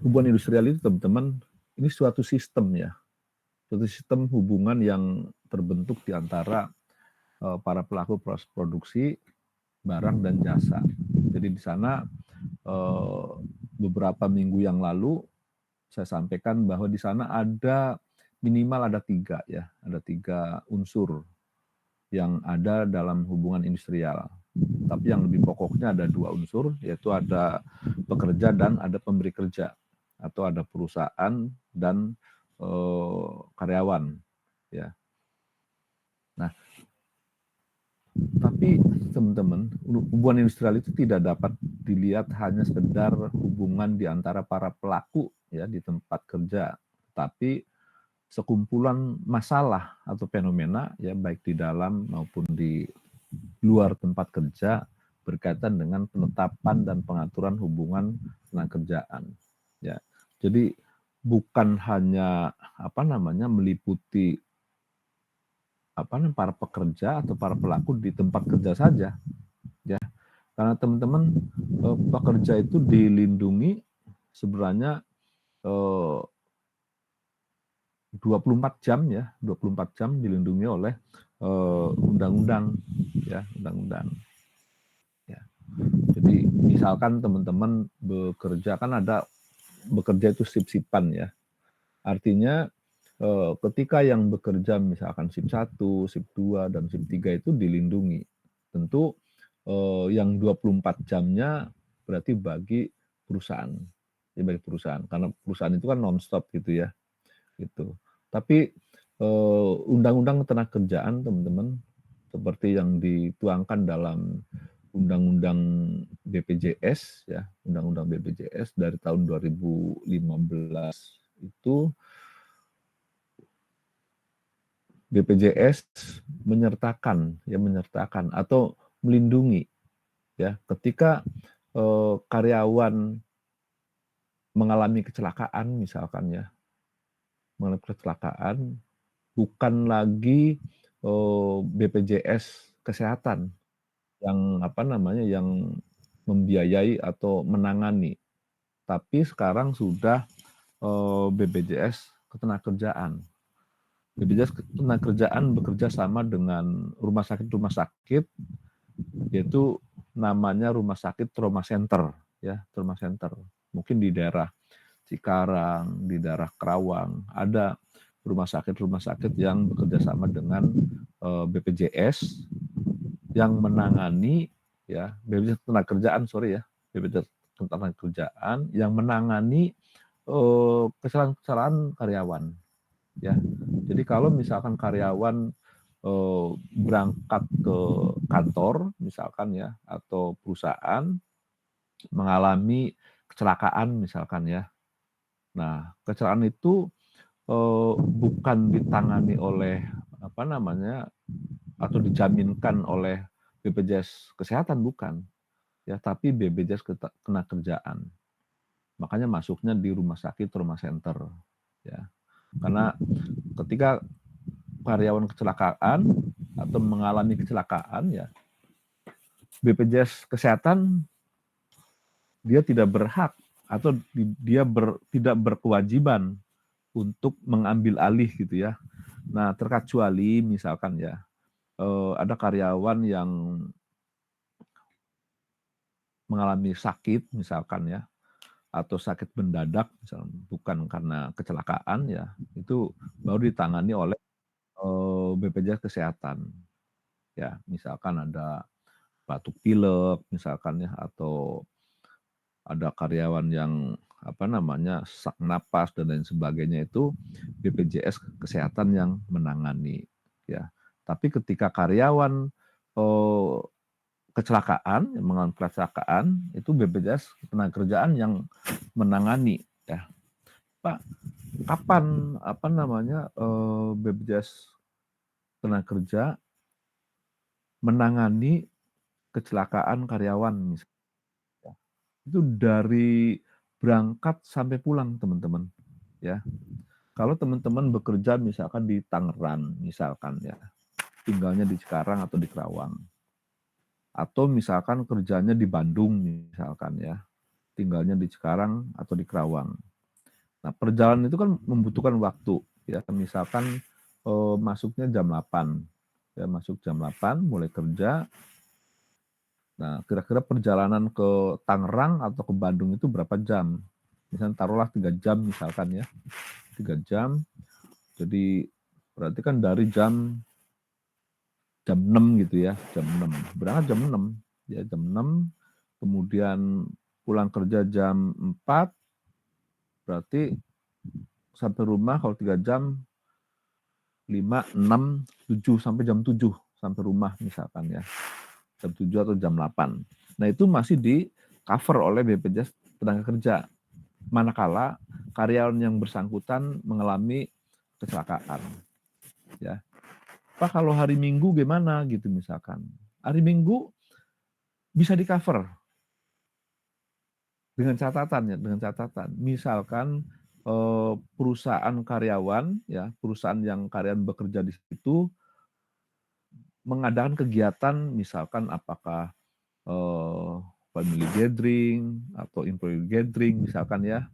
hubungan industrial itu teman-teman, ini suatu sistem ya, suatu sistem hubungan yang terbentuk di antara para pelaku proses produksi barang dan jasa. Jadi di sana beberapa minggu yang lalu saya sampaikan bahwa di sana ada minimal ada 3 ya, ada 3 unsur yang ada dalam hubungan industrial. Tapi yang lebih pokoknya ada 2 unsur, yaitu ada pekerja dan ada pemberi kerja, atau ada perusahaan dan karyawan. Ya. Nah, tapi teman-teman, hubungan industrial itu tidak dapat dilihat hanya sekedar hubungan di antara para pelaku ya di tempat kerja, tapi sekumpulan masalah atau fenomena ya baik di dalam maupun di luar tempat kerja berkaitan dengan penetapan dan pengaturan hubungan tenaga kerjaan. Ya, jadi bukan hanya meliputi para pekerja atau para pelaku di tempat kerja saja, ya. Karena teman-teman pekerja itu dilindungi sebenarnya 24 jam ya, 24 jam dilindungi oleh undang-undang ya, undang-undang. Ya. Jadi misalkan teman-teman bekerja kan ada bekerja itu sip-sipan ya. Artinya ketika yang bekerja misalkan sip 1, sip 2 dan sip 3 itu dilindungi. Tentu yang 24 jamnya berarti bagi perusahaan. Ya bagi perusahaan karena perusahaan itu kan non-stop gitu ya. Gitu. Tapi undang-undang ketenagakerjaan teman-teman seperti yang dituangkan dalam undang-undang BPJS ya, undang-undang BPJS dari tahun 2015 itu BPJS menyertakan atau melindungi ya ketika karyawan mengalami kecelakaan misalkan ya, mengalami kecelakaan bukan lagi BPJS kesehatan yang yang membiayai atau menangani, tapi sekarang sudah BPJS ketenagakerjaan. BPJS ketenagakerjaan bekerja sama dengan rumah sakit, yaitu namanya Rumah Sakit Trauma Center, ya, Trauma Center. Mungkin di daerah Cikarang, di daerah Kerawang, ada rumah sakit yang bekerja sama dengan BPJS yang menangani ya BPJS Ketenagakerjaan BPJS Ketenagakerjaan yang menangani kesalahan karyawan ya. Jadi kalau misalkan karyawan berangkat ke kantor misalkan ya atau perusahaan mengalami kecelakaan misalkan ya. Nah, kecelakaan itu bukan ditangani oleh atau dijaminkan oleh BPJS Kesehatan bukan ya, tapi BPJS Ketenagakerjaan. Makanya masuknya di rumah sakit trauma center ya. Karena ketika karyawan kecelakaan atau mengalami kecelakaan ya, BPJS Kesehatan dia tidak berhak atau dia tidak berkewajiban untuk mengambil alih gitu ya. Nah, terkecuali misalkan ya ada karyawan yang mengalami sakit misalkan ya, atau sakit mendadak misalnya bukan karena kecelakaan ya, itu baru ditangani oleh BPJS Kesehatan. Ya, misalkan ada batuk pilek misalkan ya, atau ada karyawan yang sesak napas dan lain sebagainya, itu BPJS Kesehatan yang menangani ya. Tapi ketika karyawan mengalami kecelakaan itu BPJS Ketenagakerjaan yang menangani ya. Pak, kapan BPJS Tenaga menangani kecelakaan karyawan misalnya? Itu dari berangkat sampai pulang teman-teman ya. Kalau teman-teman bekerja misalkan di Tangerang misalkan ya, tinggalnya di Cikarang atau di Kerawang, atau misalkan kerjanya di Bandung misalkan ya, tinggalnya di Cikarang atau di Kerawang. Nah, perjalanan itu kan membutuhkan waktu, ya. Misalkan masuknya jam 8, ya, masuk jam 8, mulai kerja. Nah, kira-kira perjalanan ke Tangerang atau ke Bandung itu berapa jam? Misalnya taruhlah 3 jam misalkan ya, 3 jam. Jadi berarti kan dari jam 6 gitu ya, jam 6. Berangkat jam 6, ya jam 6, kemudian pulang kerja jam 4, berarti sampai rumah kalau 3 jam 5, 6, 7 sampai jam 7 sampai rumah misalkan ya. Jam 7 atau jam 8. Nah, itu masih di cover oleh BPJS Tenaga Kerja. Manakala karyawan yang bersangkutan mengalami kecelakaan. Ya. Pak, kalau hari Minggu gimana gitu misalkan. Hari Minggu bisa di cover dengan catatan ya, dengan catatan. Misalkan perusahaan karyawan ya, perusahaan yang karyawan bekerja di situ mengadakan kegiatan misalkan apakah family gathering atau employee gathering misalkan ya.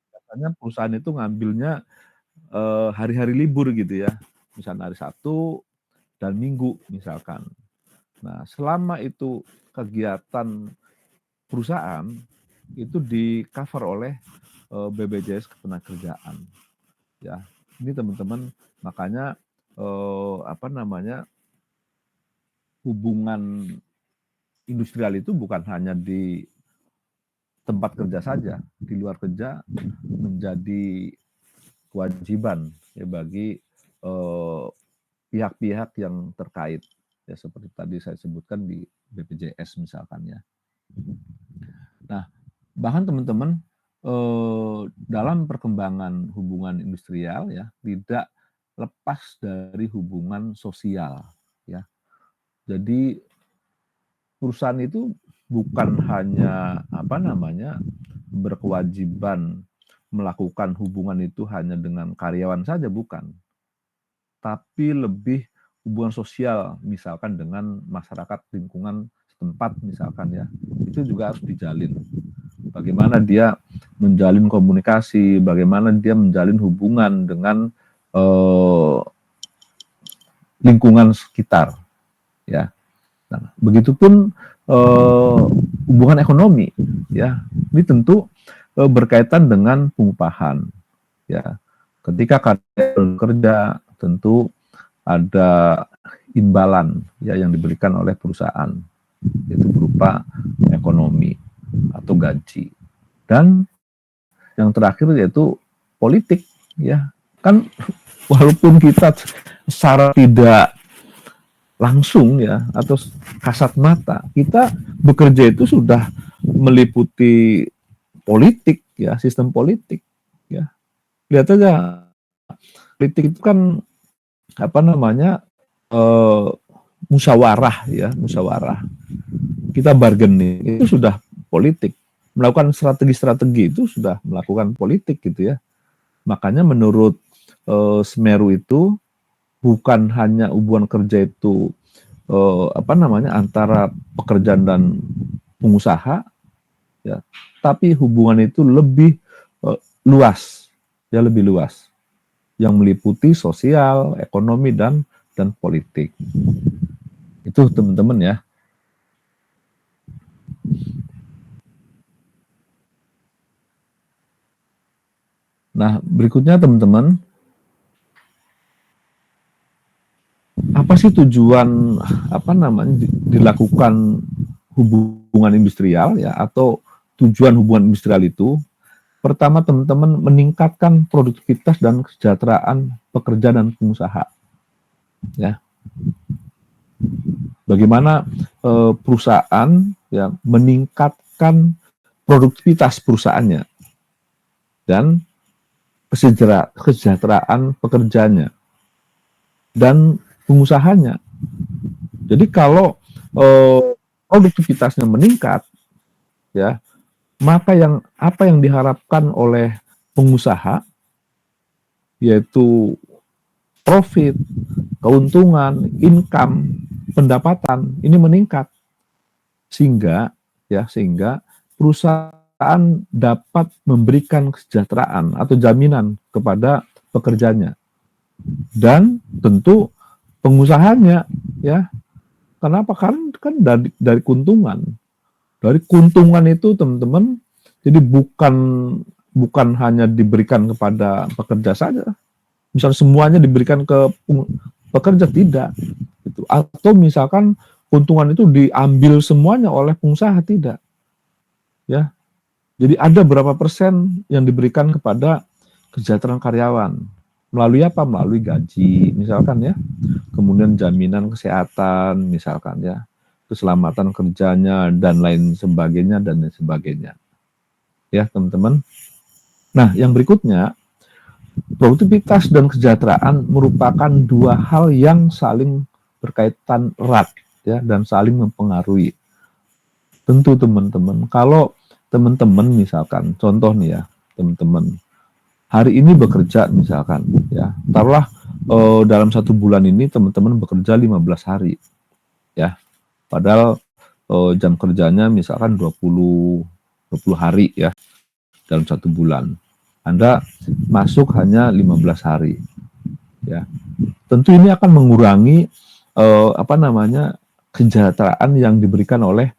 Biasanya perusahaan itu ngambilnya hari-hari libur gitu ya. Misalnya hari Sabtu dan Minggu misalkan. Nah, selama itu kegiatan perusahaan itu di-cover oleh BPJS Ketenagakerjaan. Ya, ini teman-teman makanya hubungan industrial itu bukan hanya di tempat kerja saja, di luar kerja menjadi kewajiban ya bagi pihak-pihak yang terkait ya seperti tadi saya sebutkan di BPJS misalkan ya. Nah, bahkan teman-teman dalam perkembangan hubungan industrial ya tidak lepas dari hubungan sosial ya. Jadi perusahaan itu bukan hanya berkewajiban melakukan hubungan itu hanya dengan karyawan saja, bukan. Tapi lebih hubungan sosial, misalkan dengan masyarakat lingkungan setempat misalkan ya. Itu juga harus dijalin. Bagaimana dia menjalin komunikasi, bagaimana dia menjalin hubungan dengan lingkungan sekitar ya. Nah, begitupun hubungan ekonomi ya. Ini tentu berkaitan dengan pengupahan ya. Ketika karyawan bekerja tentu ada imbalan ya yang diberikan oleh perusahaan, itu berupa ekonomi atau gaji. Dan yang terakhir yaitu politik ya. Kan walaupun kita secara tidak langsung ya atau kasat mata kita bekerja itu sudah meliputi politik ya, sistem politik ya. Lihat aja politik itu kan musyawarah ya, musyawarah. Kita bargaining itu sudah politik. Melakukan strategi-strategi itu sudah melakukan politik gitu ya. Makanya menurut Semeru itu bukan hanya hubungan kerja itu antara pekerjaan dan pengusaha ya, tapi hubungan itu lebih luas ya, lebih luas yang meliputi sosial, ekonomi dan politik. Itu teman-teman ya. Nah, berikutnya teman-teman, apa sih tujuan dilakukan hubungan industrial ya, atau tujuan hubungan industrial itu? Pertama, teman-teman, meningkatkan produktivitas dan kesejahteraan pekerja dan pengusaha. Ya. Bagaimana perusahaan ya meningkatkan produktivitas perusahaannya dan kesejahteraan pekerjanya dan pengusahanya. Jadi kalau produktivitasnya meningkat, ya, maka apa yang diharapkan oleh pengusaha yaitu profit, keuntungan, income, pendapatan ini meningkat sehingga perusahaan dapat memberikan kesejahteraan atau jaminan kepada pekerjanya dan tentu pengusahanya, ya. Kenapa? Karena kan dari keuntungan. Dari keuntungan itu, teman-teman, jadi bukan hanya diberikan kepada pekerja saja. Misal semuanya diberikan ke pekerja, tidak. Gitu. Atau misalkan keuntungan itu diambil semuanya oleh pengusaha, tidak. Ya. Jadi ada berapa persen yang diberikan kepada kesejahteraan karyawan. Melalui apa? Melalui gaji, misalkan ya. Kemudian jaminan kesehatan, misalkan ya. Keselamatan kerjanya, dan lain sebagainya, dan lain sebagainya. Ya, teman-teman. Nah, yang berikutnya, produktivitas dan kesejahteraan merupakan dua hal yang saling berkaitan erat, ya, dan saling mempengaruhi. Tentu, teman-teman, kalau teman-teman misalkan, contoh nih ya, teman-teman, hari ini bekerja misalkan, ya, taruhlah dalam 1 bulan ini teman-teman bekerja 15 hari, ya, padahal jam kerjanya misalkan 20 hari ya, dalam 1 bulan. Anda masuk hanya 15 hari, ya. Tentu ini akan mengurangi kesejahteraan yang diberikan oleh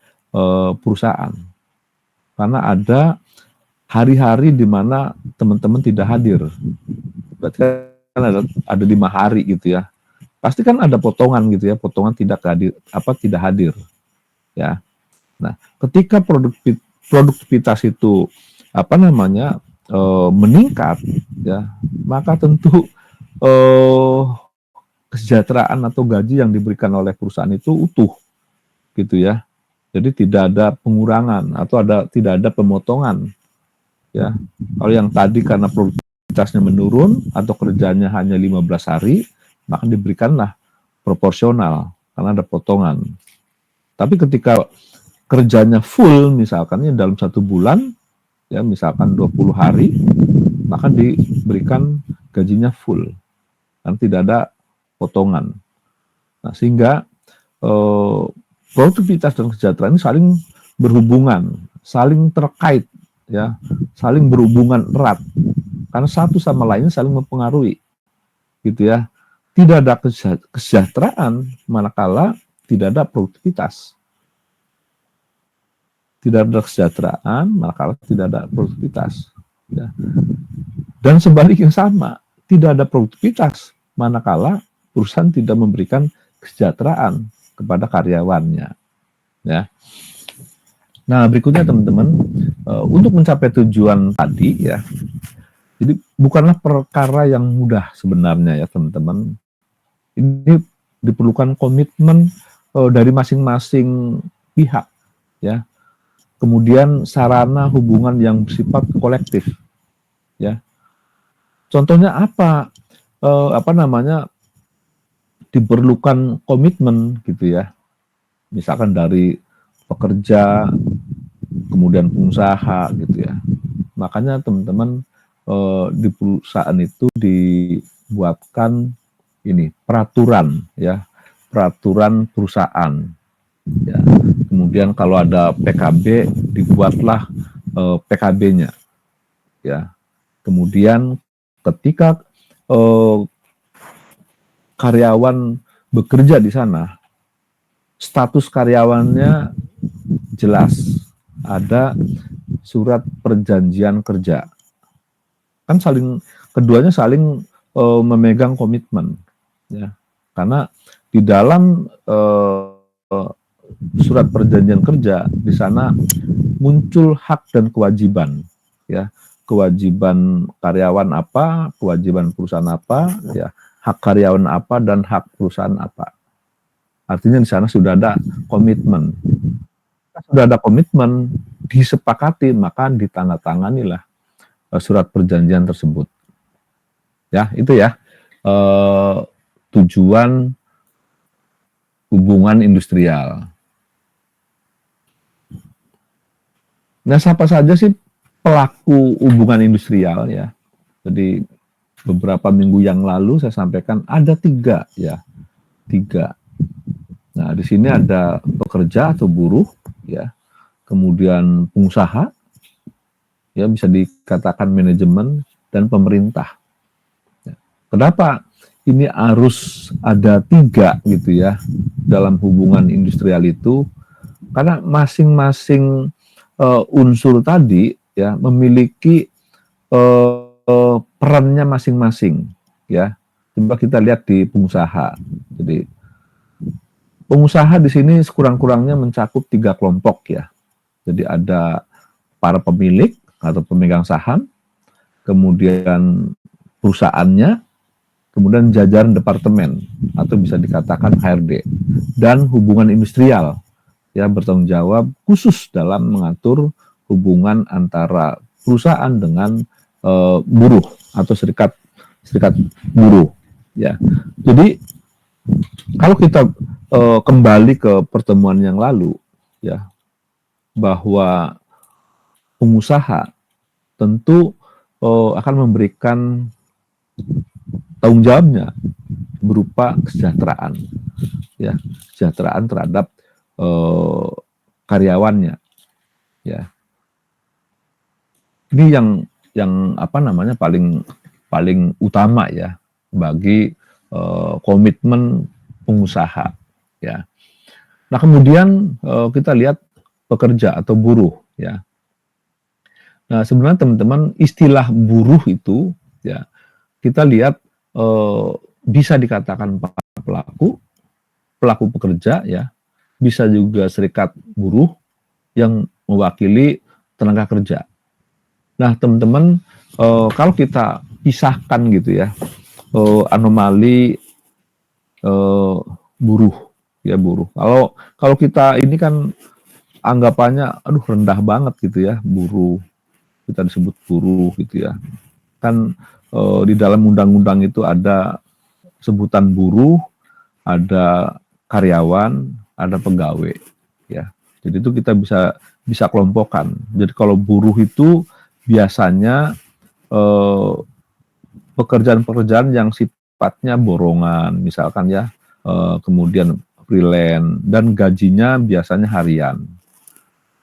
perusahaan, karena ada hari-hari di mana teman-teman tidak hadir. Berarti kan ada 5 hari gitu ya. Pasti kan ada potongan gitu ya, potongan tidak hadir, ya. Nah, ketika produktivitas itu meningkat, ya, maka tentu kesejahteraan atau gaji yang diberikan oleh perusahaan itu utuh, gitu ya. Jadi tidak ada pengurangan atau tidak ada pemotongan, ya. Kalau yang tadi karena produktivitasnya menurun atau kerjanya hanya 15 hari, maka diberikanlah proporsional karena ada potongan. Tapi ketika kerjanya full, misalkan dalam 1 bulan, ya, misalkan 20 hari, maka diberikan gajinya full, kan tidak ada potongan. Nah, sehingga produktivitas dan kesejahteraan ini saling berhubungan, saling terkait, ya, saling berhubungan erat, karena satu sama lainnya saling mempengaruhi, gitu ya. Tidak ada kesejahteraan manakala tidak ada produktivitas. Tidak ada kesejahteraan manakala tidak ada produktivitas, ya. Dan sebaliknya sama, tidak ada produktivitas manakala perusahaan tidak memberikan kesejahteraan kepada karyawannya, ya. Nah, berikutnya teman-teman, untuk mencapai tujuan tadi, ya, jadi bukanlah perkara yang mudah sebenarnya ya teman-teman. Ini diperlukan komitmen dari masing-masing pihak, ya. Kemudian sarana hubungan yang bersifat kolektif, ya. Contohnya apa? Diperlukan komitmen, gitu ya. Misalkan dari pekerja, kemudian pengusaha, gitu ya. Makanya teman-teman, di perusahaan itu dibuatkan ini peraturan, ya, peraturan perusahaan, ya. Kemudian kalau ada PKB dibuatlah PKB-nya, ya. Kemudian ketika karyawan bekerja di sana, status karyawannya jelas, ada surat perjanjian kerja, kan keduanya saling memegang komitmen, ya. Karena di dalam surat perjanjian kerja di sana muncul hak dan kewajiban, ya. Kewajiban karyawan apa, kewajiban perusahaan apa, ya. Hak karyawan apa dan hak perusahaan apa. Artinya di sana sudah ada komitmen. Sudah ada komitmen, disepakati, maka ditandatanganilah surat perjanjian tersebut. Ya, itu ya tujuan hubungan industrial. Nah, siapa saja sih pelaku hubungan industrial, ya? Jadi beberapa minggu yang lalu saya sampaikan ada 3, ya, 3. Nah, di sini ada pekerja atau buruh, ya, kemudian pengusaha, ya bisa dikatakan manajemen dan pemerintah. Kenapa ini harus ada 3 gitu ya dalam hubungan industrial itu? Karena masing-masing unsur tadi ya memiliki perannya masing-masing ya. Coba kita lihat di pengusaha. Jadi pengusaha di sini sekurang-kurangnya mencakup 3 kelompok ya. Jadi ada para pemilik atau pemegang saham, kemudian perusahaannya, kemudian jajaran departemen atau bisa dikatakan HRD, dan hubungan industrial ya bertanggung jawab khusus dalam mengatur hubungan antara perusahaan dengan buruh atau serikat buruh ya. Jadi kalau kita kembali ke pertemuan yang lalu ya, bahwa pengusaha tentu akan memberikan tanggung jawabnya berupa kesejahteraan ya, kesejahteraan terhadap karyawannya ya. Ini yang apa namanya paling utama ya bagi komitmen pengusaha ya. Nah, kemudian kita lihat pekerja atau buruh ya. Nah, sebenarnya teman-teman istilah buruh itu ya kita lihat bisa dikatakan pelaku pekerja ya, bisa juga serikat buruh yang mewakili tenaga kerja. Nah, teman-teman kalau kita pisahkan gitu ya anomali buruh ya, buruh. Kalau kita ini kan anggapannya aduh rendah banget gitu ya, buruh, kita disebut buruh gitu ya. Kan di dalam undang-undang itu ada sebutan buruh, ada karyawan, ada pegawai ya. Jadi itu kita bisa kelompokkan. Jadi kalau buruh itu biasanya pekerjaan-pekerjaan yang sifatnya borongan misalkan ya, kemudian freelance, dan gajinya biasanya harian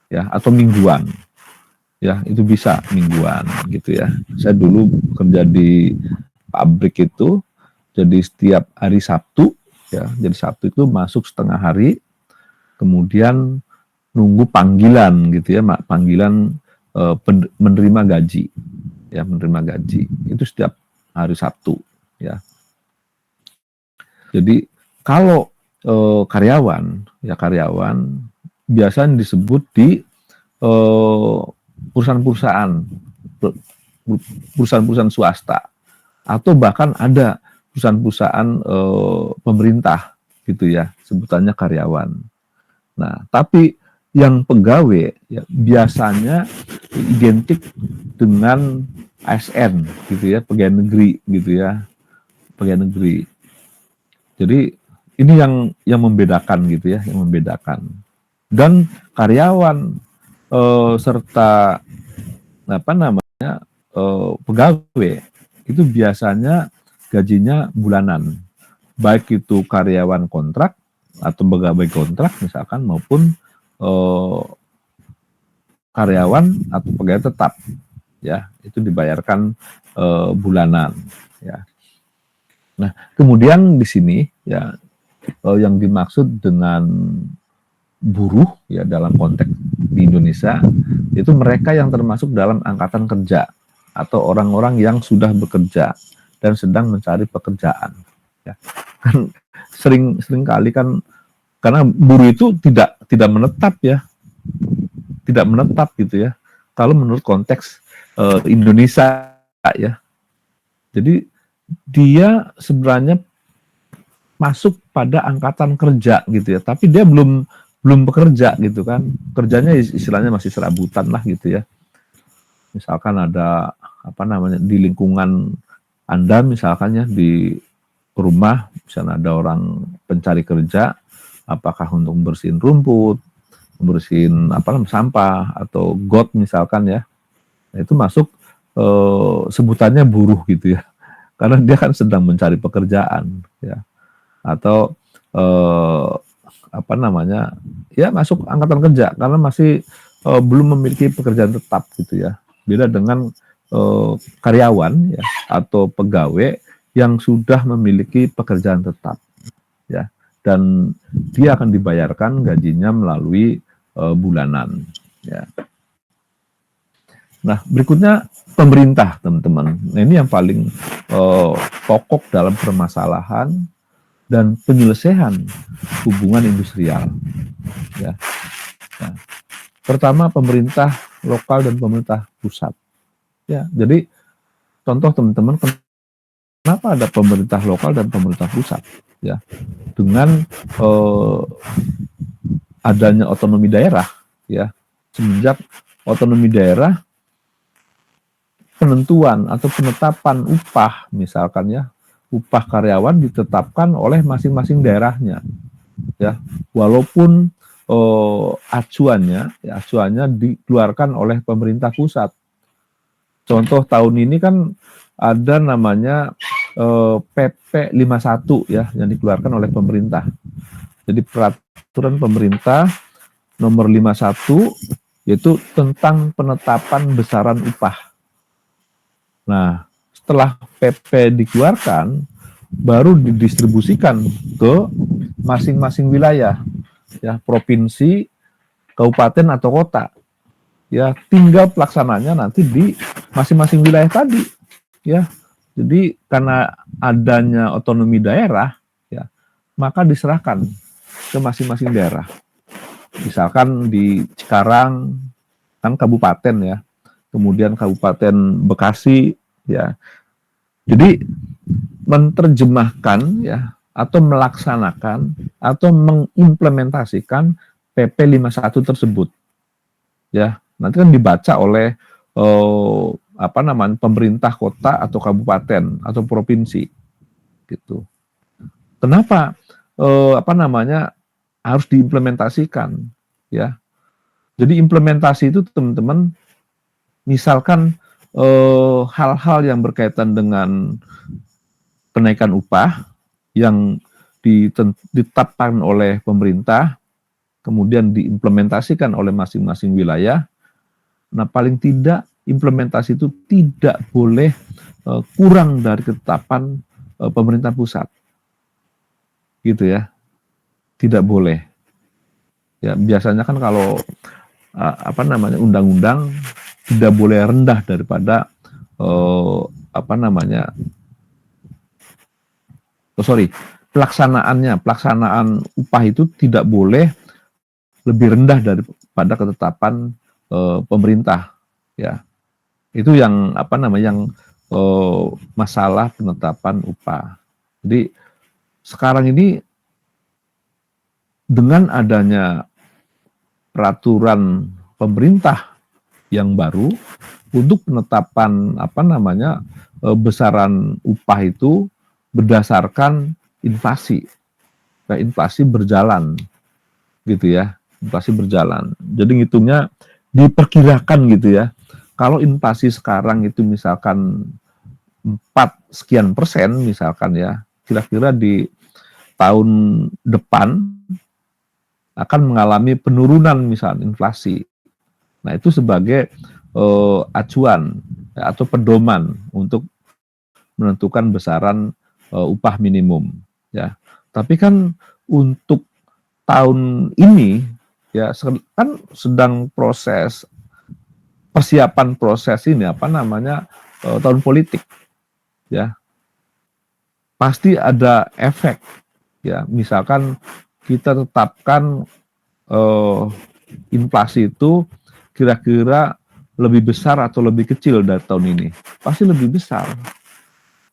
ya atau mingguan ya, itu bisa mingguan gitu ya. Saya dulu kerja di pabrik itu, jadi setiap hari Sabtu ya, jadi Sabtu itu masuk setengah hari, kemudian nunggu panggilan gitu ya, panggilan menerima gaji ya, menerima gaji itu setiap hari Sabtu ya. Jadi kalau karyawan biasanya disebut di perusahaan swasta, atau bahkan ada perusahaan pemerintah gitu ya, sebutannya karyawan. Nah, tapi yang pegawai ya, biasanya identik dengan ASN gitu ya, pegawai negeri gitu ya, pegawai negeri. Jadi ini yang membedakan gitu ya, yang membedakan. Dan karyawan serta apa namanya pegawai itu biasanya gajinya bulanan, baik itu karyawan kontrak atau pegawai kontrak misalkan, maupun karyawan atau pegawai tetap ya, itu dibayarkan bulanan ya. Nah, kemudian di sini ya yang dimaksud dengan buruh ya dalam konteks di Indonesia itu mereka yang termasuk dalam angkatan kerja atau orang-orang yang sudah bekerja dan sedang mencari pekerjaan ya. Kan sering kali kan, karena buruh itu tidak menetap ya, tidak menetap gitu ya kalau menurut konteks Indonesia ya. Jadi dia sebenarnya masuk pada angkatan kerja gitu ya, tapi dia belum bekerja gitu kan, kerjanya istilahnya masih serabutan lah gitu ya. Misalkan ada apa namanya di lingkungan Anda misalkan ya, di rumah misalnya ada orang pencari kerja, apakah untuk bersihin rumput, bersihin apa namanya sampah atau got misalkan ya, nah, itu masuk sebutannya buruh gitu ya, karena dia kan sedang mencari pekerjaan ya, atau apa namanya ya masuk angkatan kerja karena masih belum memiliki pekerjaan tetap gitu ya. Beda dengan karyawan ya atau pegawai yang sudah memiliki pekerjaan tetap ya, dan dia akan dibayarkan gajinya melalui bulanan ya. Nah, berikutnya pemerintah, teman-teman. Nah, ini yang paling pokok dalam permasalahan dan penyelesaian hubungan industrial. Ya. Nah, pertama, pemerintah lokal dan pemerintah pusat. Ya, jadi contoh teman-teman, kenapa ada pemerintah lokal dan pemerintah pusat? Ya, dengan adanya otonomi daerah, ya, semenjak otonomi daerah, penentuan atau penetapan upah, misalkan ya, upah karyawan ditetapkan oleh masing-masing daerahnya, ya, walaupun acuannya dikeluarkan oleh pemerintah pusat. Contoh tahun ini kan ada namanya PP 51 ya, yang dikeluarkan oleh pemerintah. Jadi peraturan pemerintah nomor 51 yaitu tentang penetapan besaran upah. Nah, setelah PP dikeluarkan, baru didistribusikan ke masing-masing wilayah, ya, provinsi, kabupaten atau kota. Ya, tinggal pelaksananya nanti di masing-masing wilayah tadi, ya. Jadi karena adanya otonomi daerah, ya, maka diserahkan ke masing-masing daerah. Misalkan di Cikarang kan kabupaten ya, kemudian Kabupaten Bekasi ya. Jadi menerjemahkan ya atau melaksanakan atau mengimplementasikan PP 51 tersebut. Ya, nanti kan dibaca oleh pemerintah kota atau kabupaten atau provinsi gitu. Kenapa harus diimplementasikan ya? Jadi implementasi itu teman-teman, misalkan hal-hal yang berkaitan dengan kenaikan upah yang ditetapkan oleh pemerintah, kemudian diimplementasikan oleh masing-masing wilayah. Nah, paling tidak implementasi itu tidak boleh kurang dari ketetapan pemerintah pusat, gitu ya, tidak boleh. Ya, biasanya kan kalau undang-undang tidak boleh rendah daripada pelaksanaan upah itu tidak boleh lebih rendah daripada ketetapan pemerintah, ya. Itu yang masalah penetapan upah. Jadi sekarang ini dengan adanya peraturan pemerintah yang baru untuk penetapan besaran upah itu berdasarkan inflasi. Nah, inflasi berjalan gitu ya, inflasi berjalan. Jadi ngitungnya diperkirakan gitu ya. Kalau inflasi sekarang itu misalkan 4% misalkan ya, kira-kira di tahun depan akan mengalami penurunan misalnya inflasi. Nah, itu sebagai acuan ya, atau pedoman untuk menentukan besaran upah minimum ya. Tapi kan untuk tahun ini ya kan sedang proses persiapan proses ini tahun politik ya. Pasti ada efek ya. Misalkan kita tetapkan inflasi itu kira-kira lebih besar atau lebih kecil dari tahun ini. Pasti lebih besar.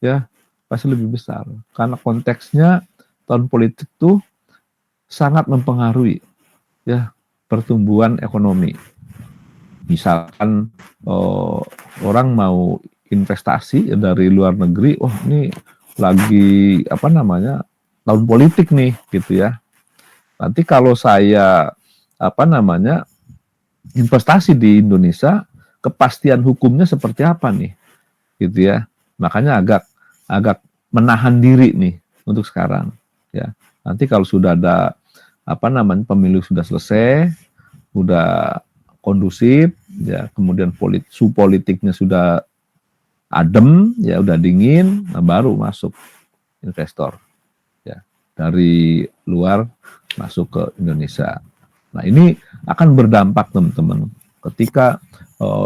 Ya, pasti lebih besar. Karena konteksnya tahun politik itu sangat mempengaruhi ya pertumbuhan ekonomi. Misalkan orang mau investasi dari luar negeri, ini lagi tahun politik nih gitu ya. Nanti kalau saya investasi di Indonesia, kepastian hukumnya seperti apa nih, gitu ya. Makanya agak menahan diri nih untuk sekarang, ya. Nanti kalau sudah ada pemilu sudah selesai, sudah kondusif, ya kemudian suhu politiknya sudah adem, ya udah dingin, nah baru masuk investor ya dari luar masuk ke Indonesia. Nah ini akan berdampak teman-teman ketika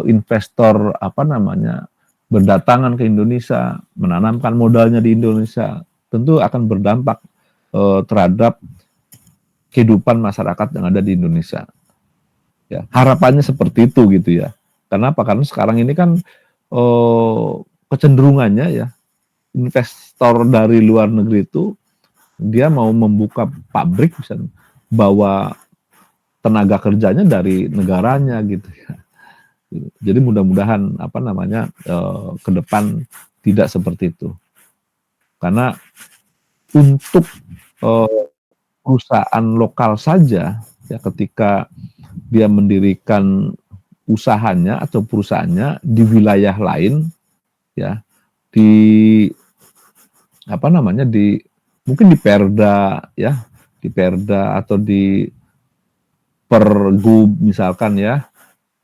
investor berdatangan ke Indonesia, menanamkan modalnya di Indonesia, tentu akan berdampak terhadap kehidupan masyarakat yang ada di Indonesia. Ya, harapannya seperti itu gitu ya. Kenapa? Karena sekarang ini kan kecenderungannya ya investor dari luar negeri itu dia mau membuka pabrik misalnya bawa tenaga kerjanya dari negaranya gitu ya. Jadi mudah-mudahan ke depan tidak seperti itu. Karena untuk perusahaan lokal saja ya ketika dia mendirikan usahanya atau perusahaannya di wilayah lain ya di mungkin di Perda ya, di Perda atau di Pergub misalkan ya,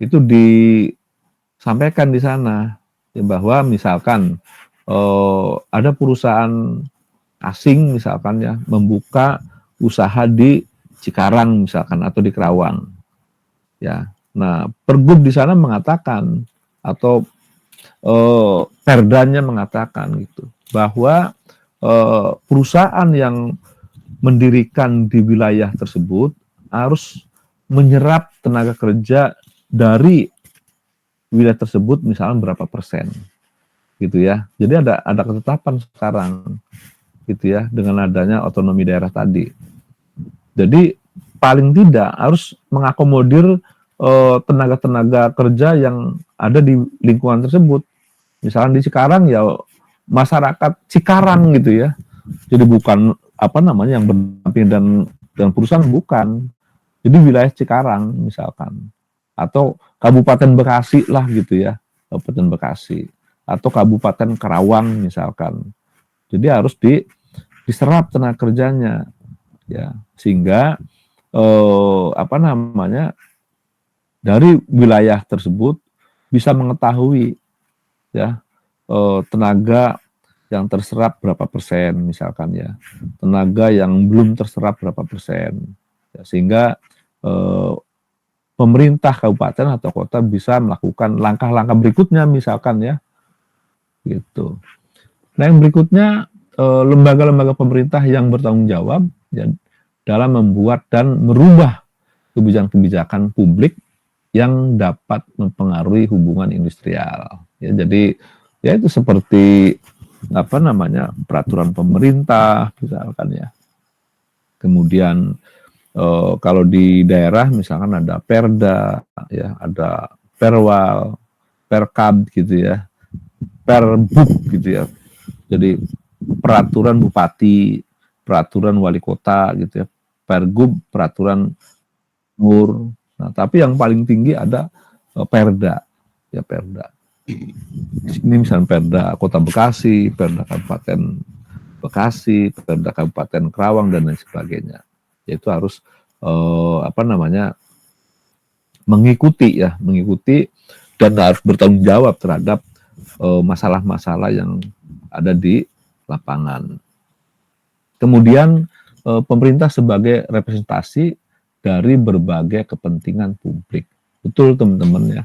itu disampaikan di sana ya, bahwa misalkan ada perusahaan asing misalkan ya membuka usaha di Cikarang misalkan atau di Kerawang ya. Nah, Pergub di sana mengatakan atau Perdanya mengatakan gitu bahwa perusahaan yang mendirikan di wilayah tersebut harus menyerap tenaga kerja dari wilayah tersebut misalnya berapa persen gitu ya. Jadi ada ketetapan sekarang gitu ya dengan adanya otonomi daerah tadi. Jadi paling tidak harus mengakomodir tenaga-tenaga kerja yang ada di lingkungan tersebut. Misalnya di Cikarang ya masyarakat Cikarang gitu ya. Jadi bukan yang berdamping dan perusahaan bukan. Jadi wilayah Cikarang misalkan atau Kabupaten Bekasi lah gitu ya, Kabupaten Bekasi atau Kabupaten Karawang misalkan. Jadi harus diserap tenaga kerjanya ya sehingga dari wilayah tersebut bisa mengetahui ya tenaga yang terserap berapa persen misalkan ya, tenaga yang belum terserap berapa persen ya, sehingga pemerintah kabupaten atau kota bisa melakukan langkah-langkah berikutnya misalkan ya gitu. Nah yang berikutnya lembaga-lembaga pemerintah yang bertanggung jawab ya, dalam membuat dan merubah kebijakan-kebijakan publik yang dapat mempengaruhi hubungan industrial. Ya, jadi ya itu seperti peraturan pemerintah misalkan ya. Kemudian kalau di daerah misalkan ada Perda ya, ada Perwal, Perkab gitu ya, Perbuk gitu ya. Jadi peraturan bupati, peraturan wali kota gitu ya, Pergub, peraturan Nur. Nah, tapi yang paling tinggi ada Perda, ya Perda. Ini misalnya Perda Kota Bekasi, Perda Kabupaten Bekasi, Perda Kabupaten Kerawang dan lain sebagainya. Yaitu harus mengikuti dan harus bertanggung jawab terhadap masalah-masalah yang ada di lapangan. Kemudian pemerintah sebagai representasi dari berbagai kepentingan publik. Betul teman-teman ya.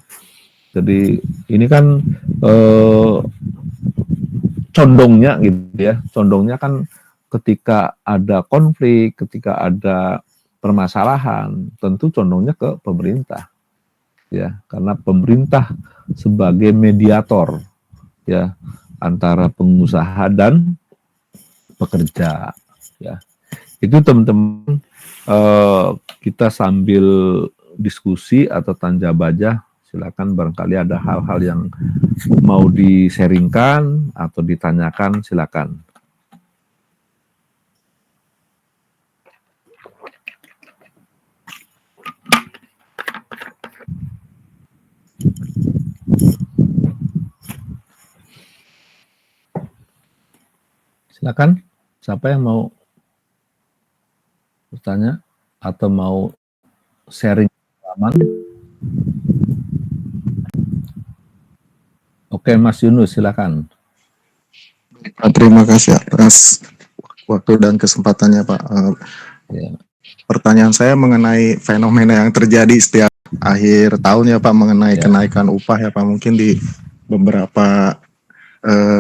Jadi ini kan condongnya gitu ya. Condongnya kan ketika ada konflik, ketika ada permasalahan, tentu condongnya ke pemerintah. Ya, karena pemerintah sebagai mediator ya antara pengusaha dan pekerja ya. Itu teman-teman kita sambil diskusi atau tanya baja, silakan barangkali ada hal-hal yang mau di-sharingkan atau ditanyakan, silakan. Silakan, siapa yang mau bertanya atau mau sharing pengalaman? Oke, Mas Yunus, silakan. Terima kasih atas waktu dan kesempatannya, Pak. Ya. Pertanyaan saya mengenai fenomena yang terjadi setiap akhir tahun ya, Pak, mengenai kenaikan upah ya, Pak. Mungkin di beberapa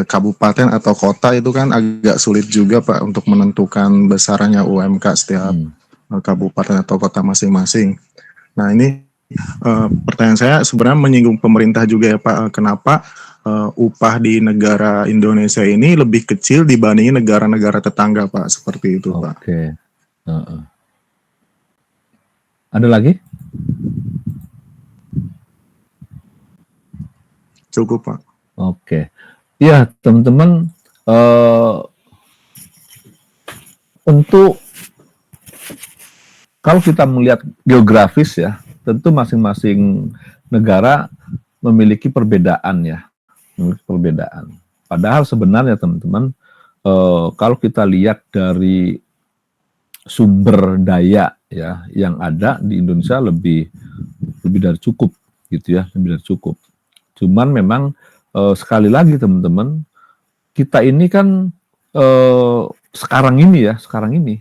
kabupaten atau kota itu kan agak sulit juga, Pak, untuk menentukan besarannya UMK setiap kabupaten atau kota masing-masing. Nah, ini pertanyaan saya sebenarnya menyinggung pemerintah juga ya, Pak. Kenapa upah di negara Indonesia ini lebih kecil dibandingin negara-negara tetangga, Pak? Seperti itu, Pak. Oke. Ada lagi? Cukup, Pak. Oke. Ya, teman-teman, untuk kalau kita melihat geografis ya, tentu masing-masing negara memiliki perbedaan ya, memiliki perbedaan. Padahal sebenarnya teman-teman, kalau kita lihat dari sumber daya ya yang ada di Indonesia lebih dari cukup gitu ya, lebih dari cukup. Cuman memang sekali lagi teman-teman, kita ini kan sekarang ini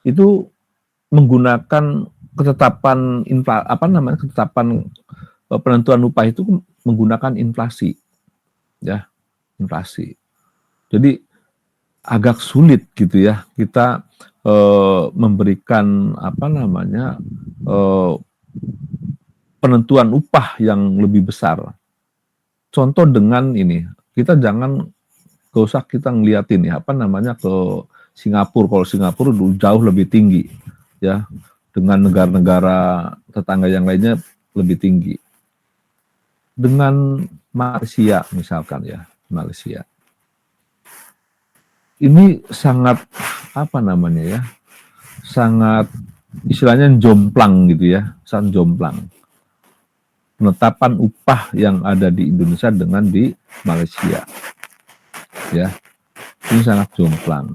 itu menggunakan ketetapan ketetapan penentuan upah itu menggunakan inflasi ya, inflasi. Jadi agak sulit gitu ya kita memberikan penentuan upah yang lebih besar. Contoh dengan ini, kita jangan gak usah kita ngeliatin ya ke Singapura. Kalau Singapura jauh lebih tinggi ya, dengan negara-negara tetangga yang lainnya lebih tinggi. Dengan Malaysia misalkan ya, Malaysia ini sangat sangat istilahnya jomplang gitu ya, sangat jomplang penetapan upah yang ada di Indonesia dengan di Malaysia ya, ini sangat jomplang.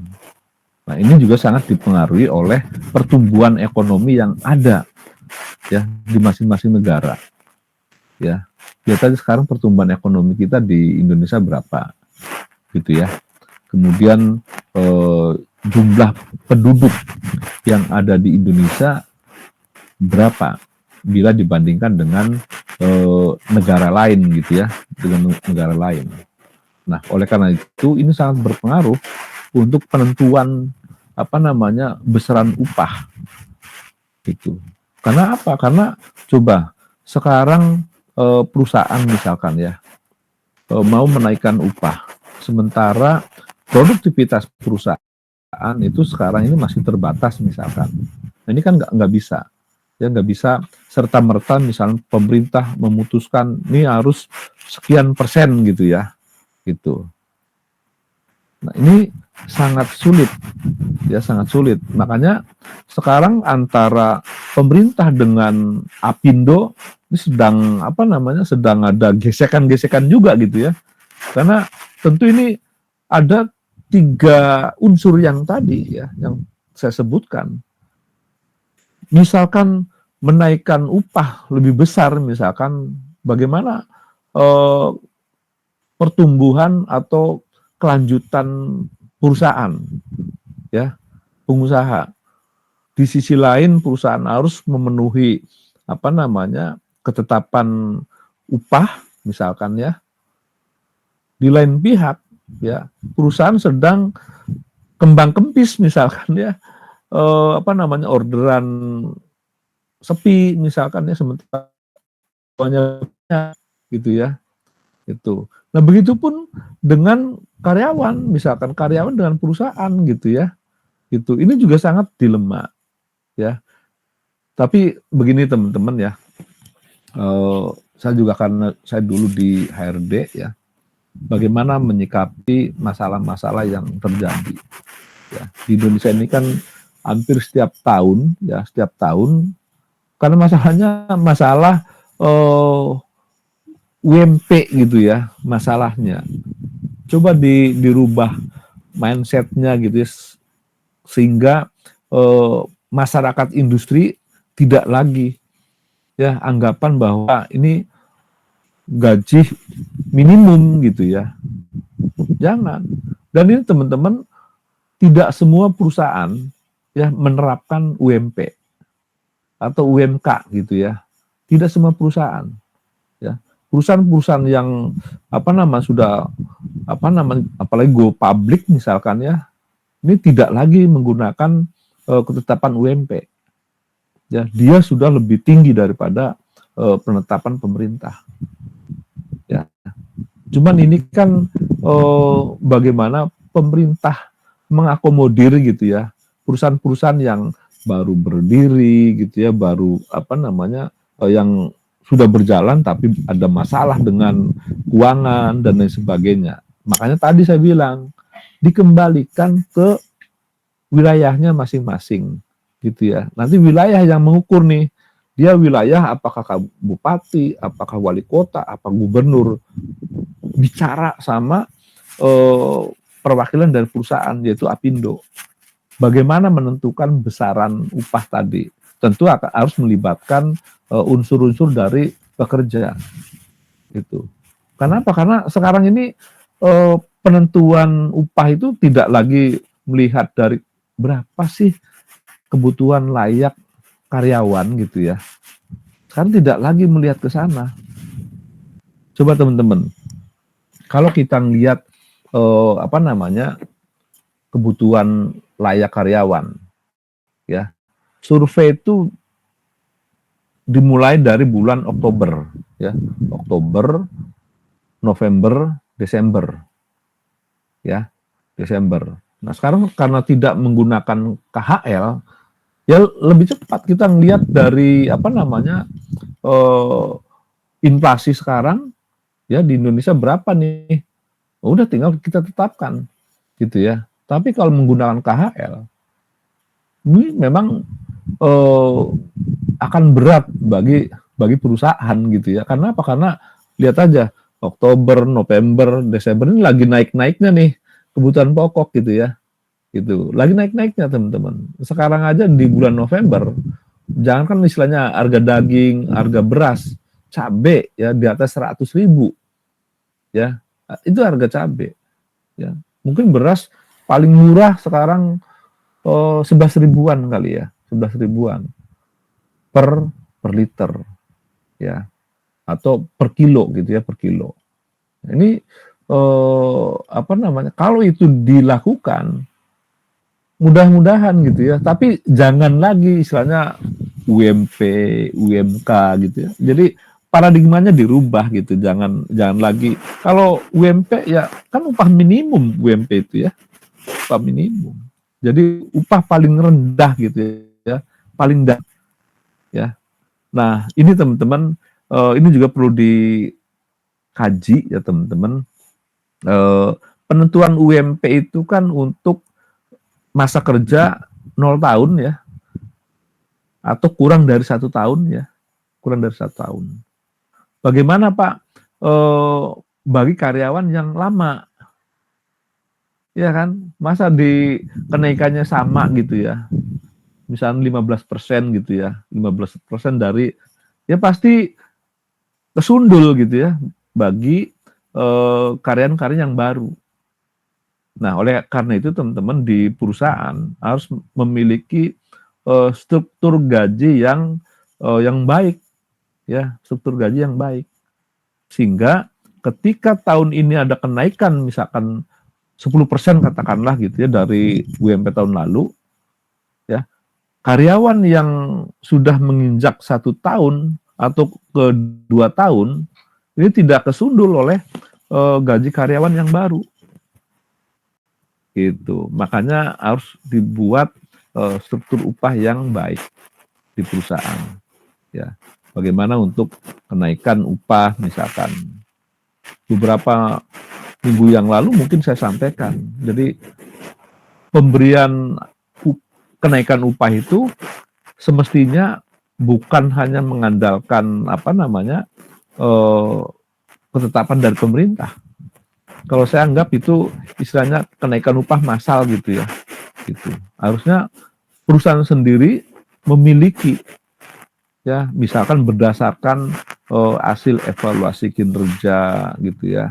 Nah, ini juga sangat dipengaruhi oleh pertumbuhan ekonomi yang ada ya di masing-masing negara ya. Lihat aja sekarang pertumbuhan ekonomi kita di Indonesia berapa gitu ya. Kemudian jumlah penduduk yang ada di Indonesia berapa bila dibandingkan dengan negara lain gitu ya, dengan negara lain. Nah, oleh karena itu ini sangat berpengaruh untuk penentuan besaran upah gitu. Karena apa? Karena coba sekarang perusahaan misalkan ya mau menaikkan upah, sementara produktivitas perusahaan itu sekarang ini masih terbatas misalkan. Nah, ini kan nggak bisa, ya nggak bisa serta merta misalnya pemerintah memutuskan ini harus sekian persen gitu ya, gitu. Nah, ini sangat sulit, ya sangat sulit. Makanya sekarang antara pemerintah dengan Apindo ini sedang ada gesekan-gesekan juga gitu ya. Karena tentu ini ada 3 unsur yang tadi ya, yang saya sebutkan. Misalkan menaikkan upah lebih besar, misalkan bagaimana pertumbuhan atau kelanjutan perusahaan, ya, pengusaha. Di sisi lain perusahaan harus memenuhi ketetapan upah, misalkan ya. Di lain pihak, ya, perusahaan sedang kembang kempis, misalkan ya, orderan sepi, misalkan ya, sementara banyak gitu ya, itu. Nah, begitupun dengan karyawan, misalkan karyawan dengan perusahaan gitu ya, gitu. Ini juga sangat dilema, ya. Tapi begini teman-teman ya, saya juga karena saya dulu di HRD ya, bagaimana menyikapi masalah-masalah yang terjadi. Ya, di Indonesia ini kan hampir setiap tahun, karena masalahnya masalah UMP gitu ya, masalahnya. Coba dirubah mindsetnya gitu ya, sehingga masyarakat industri tidak lagi ya anggapan bahwa ini gaji minimum gitu ya. Jangan. Dan ini teman-teman, tidak semua perusahaan ya menerapkan UMP atau UMK gitu ya. Tidak semua perusahaan ya. Perusahaan-perusahaan yang sudah apalagi go public misalkan ya, ini tidak lagi menggunakan ketetapan UMP. Ya, dia sudah lebih tinggi daripada penetapan pemerintah. Ya. Cuman ini kan bagaimana pemerintah mengakomodir gitu ya perusahaan-perusahaan yang baru berdiri gitu ya, baru yang sudah berjalan tapi ada masalah dengan keuangan dan lain sebagainya. Makanya tadi saya bilang dikembalikan ke wilayahnya masing-masing gitu ya. Nanti wilayah yang mengukur nih, dia wilayah apakah bupati, apakah wali kota, apa gubernur, bicara sama perwakilan dari perusahaan yaitu Apindo. Bagaimana menentukan besaran upah tadi? Tentu harus melibatkan unsur-unsur dari pekerja. Gitu. Kenapa? Karena sekarang ini penentuan upah itu tidak lagi melihat dari berapa sih kebutuhan layak karyawan gitu ya. Kan tidak lagi melihat ke sana. Coba teman-teman, kalau kita lihat kebutuhan layak karyawan, ya, survei itu dimulai dari bulan Oktober, ya, Oktober, November, Desember, ya, Desember. Nah sekarang karena tidak menggunakan KHL, ya lebih cepat kita ngelihat dari inflasi sekarang, ya di Indonesia berapa nih? Udah tinggal kita tetapkan, gitu ya. Tapi kalau menggunakan KHL, ini memang akan berat bagi perusahaan gitu ya. Karena apa? Karena lihat aja Oktober, November, Desember ini lagi naik-naiknya nih kebutuhan pokok gitu ya. Gitu. Lagi naik-naiknya teman-teman. Sekarang aja di bulan November, jangankan istilahnya harga daging, harga beras, cabai ya di atas 100.000. Ya. Itu harga cabai. Ya. Mungkin beras paling murah sekarang 11 ribuan kali ya, 11 ribuan per liter ya, atau per kilo gitu ya, per kilo. Ini kalau itu dilakukan mudah-mudahan gitu ya, tapi jangan lagi istilahnya UMP, UMK gitu ya. Jadi paradigmanya dirubah gitu, jangan lagi kalau UMP ya kan upah minimum UMP itu ya, upah minimum. Jadi upah paling rendah gitu ya, paling dah ya. Nah ini teman-teman, ini juga perlu dikaji ya teman-teman. Penentuan UMP itu kan untuk masa kerja 0 tahun ya, atau kurang dari 1 tahun ya, kurang dari 1 tahun. Bagaimana Pak bagi karyawan yang lama? Ya kan, masa di kenaikannya sama gitu ya, misalnya 15% gitu ya, 15% dari, ya pasti kesundul gitu ya, bagi karyawan-karyawan yang baru. Nah, oleh karena itu teman-teman di perusahaan harus memiliki struktur gaji yang baik, ya, struktur gaji yang baik, sehingga ketika tahun ini ada kenaikan misalkan 10% katakanlah gitu ya dari UMP tahun lalu, ya karyawan yang sudah menginjak 1 tahun atau ke 2 tahun ini tidak kesundul oleh gaji karyawan yang baru, gitu. Makanya harus dibuat struktur upah yang baik di perusahaan, ya. Bagaimana untuk kenaikan upah misalkan beberapa minggu yang lalu mungkin saya sampaikan. Jadi pemberian kenaikan upah itu semestinya bukan hanya mengandalkan ketetapan dari pemerintah. Kalau saya anggap itu istilahnya kenaikan upah massal gitu ya. Gitu. Harusnya perusahaan sendiri memiliki, ya, misalkan berdasarkan hasil evaluasi kinerja gitu ya,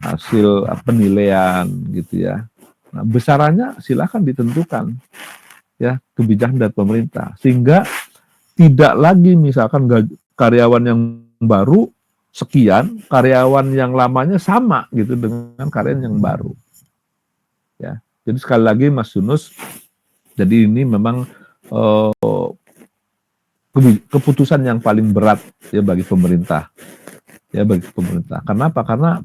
hasil penilaian gitu ya. Nah, besarannya silakan ditentukan ya kebijakan dari pemerintah, sehingga tidak lagi misalkan karyawan yang baru sekian, karyawan yang lamanya sama gitu dengan karyawan yang baru. Ya, jadi sekali lagi Mas Yunus, jadi ini memang keputusan yang paling berat ya bagi pemerintah. Ya bagi pemerintah. Kenapa? Karena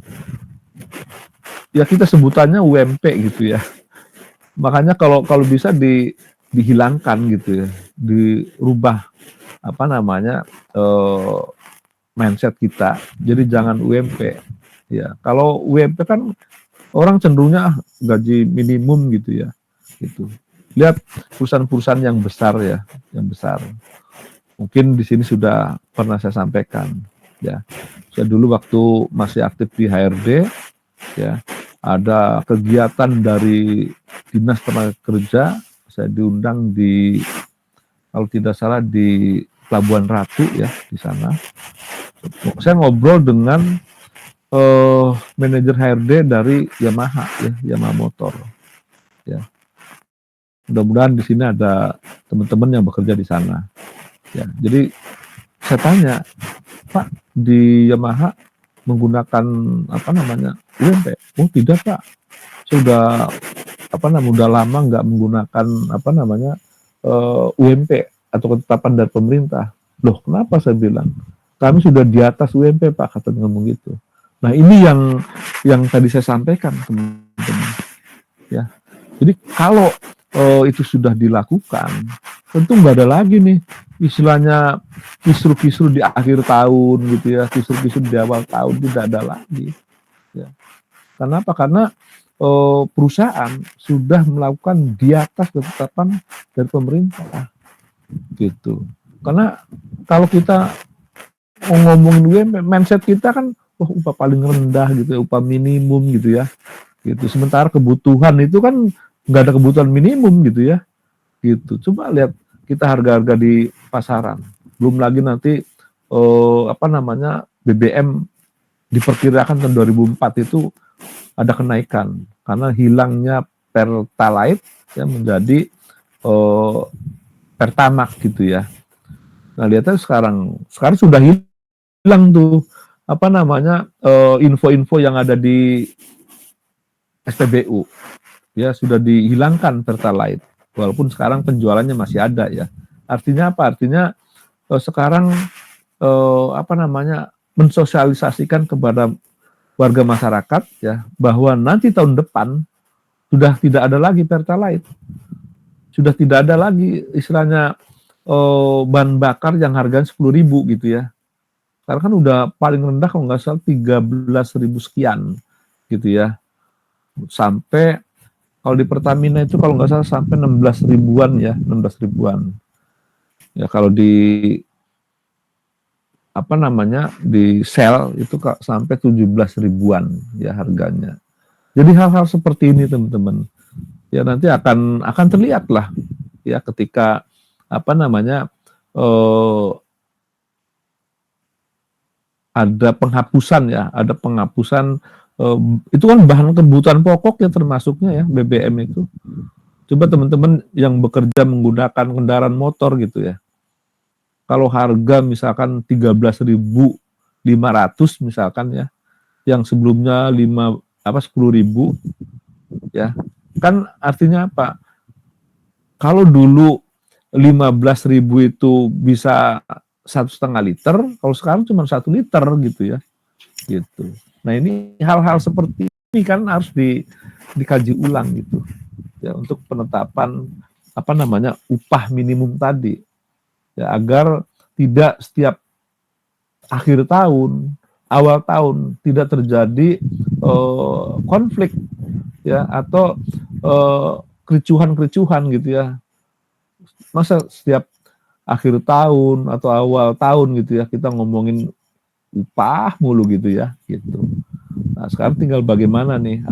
ya kita sebutannya UMP gitu ya. Makanya kalau bisa dihilangkan gitu ya, dirubah apa namanya mindset kita. Jadi jangan UMP. Ya, kalau UMP kan orang cenderungnya gaji minimum gitu ya. Gitu. Lihat perusahaan-perusahaan yang besar ya, yang besar. Mungkin di sini sudah pernah saya sampaikan ya. Saya dulu waktu masih aktif di HRD ya, ada kegiatan dari Dinas Tenaga Kerja, saya diundang di kalau tidak salah di Pelabuhan Ratu ya, di sana. Saya ngobrol dengan manajer HRD dari Yamaha ya, Yamaha Motor ya. Mudah-mudahan di sini ada teman-teman yang bekerja di sana. Ya, jadi saya tanya, Pak, di Yamaha menggunakan apa namanya UMP? Oh tidak Pak, sudah udah lama nggak menggunakan apa namanya UMP atau ketetapan dari pemerintah. Loh kenapa saya bilang? Kami sudah di atas UMP Pak, kata ngomong gitu. Nah ini yang tadi saya sampaikan teman-teman. Ya, jadi kalau itu sudah dilakukan, tentu nggak ada lagi nih istilahnya kisru-kisru di akhir tahun gitu ya, kisru-kisru di awal tahun, tidak ada lagi. Ya. Kenapa? Karena perusahaan sudah melakukan di atas ketetapan dari pemerintah, gitu. Karena kalau kita ngomongin UMP, mindset kita kan, upah paling rendah gitu, upah minimum gitu ya, gitu. Sementara kebutuhan itu kan nggak ada kebutuhan minimum gitu ya, gitu. Coba lihat kita harga-harga di pasaran, belum lagi nanti BBM diperkirakan tahun 2004 itu ada kenaikan karena hilangnya Pertalite ya menjadi Pertamax gitu ya. Nah lihatnya sekarang sudah hilang tuh info-info yang ada di SPBU ya, sudah dihilangkan Pertalite. Walaupun sekarang penjualannya masih ada ya. Artinya apa? Artinya sekarang mensosialisasikan kepada warga masyarakat ya bahwa nanti tahun depan sudah tidak ada lagi Pertalite. Sudah tidak ada lagi istilahnya bahan bakar yang harganya 10.000 gitu ya. Sekarang kan udah paling rendah kalau nggak salah 13.000 sekian gitu ya. Sampai kalau di Pertamina itu kalau nggak salah sampai 16 ribuan ya, 16 ribuan. Ya kalau di di Shell itu sampai 17 ribuan ya harganya. Jadi hal-hal seperti ini teman-teman ya nanti akan terlihat lah ya ketika ada penghapusan itu kan bahan kebutuhan pokok ya termasuknya ya BBM itu. Coba teman-teman yang bekerja menggunakan kendaraan motor gitu ya. Kalau harga misalkan 13.500 misalkan ya, yang sebelumnya 10.000 ya. Kan artinya apa? Kalau dulu 15.000 itu bisa 1,5 liter, kalau sekarang cuma 1 liter gitu ya. Gitu. Nah, ini hal-hal seperti ini kan harus dikaji ulang gitu. Ya, untuk penetapan upah minimum tadi. Ya, agar tidak setiap akhir tahun, awal tahun tidak terjadi konflik ya atau kericuhan gitu ya. Masa setiap akhir tahun atau awal tahun gitu ya kita ngomongin upah mulu gitu ya gitu. Nah, sekarang tinggal bagaimana nih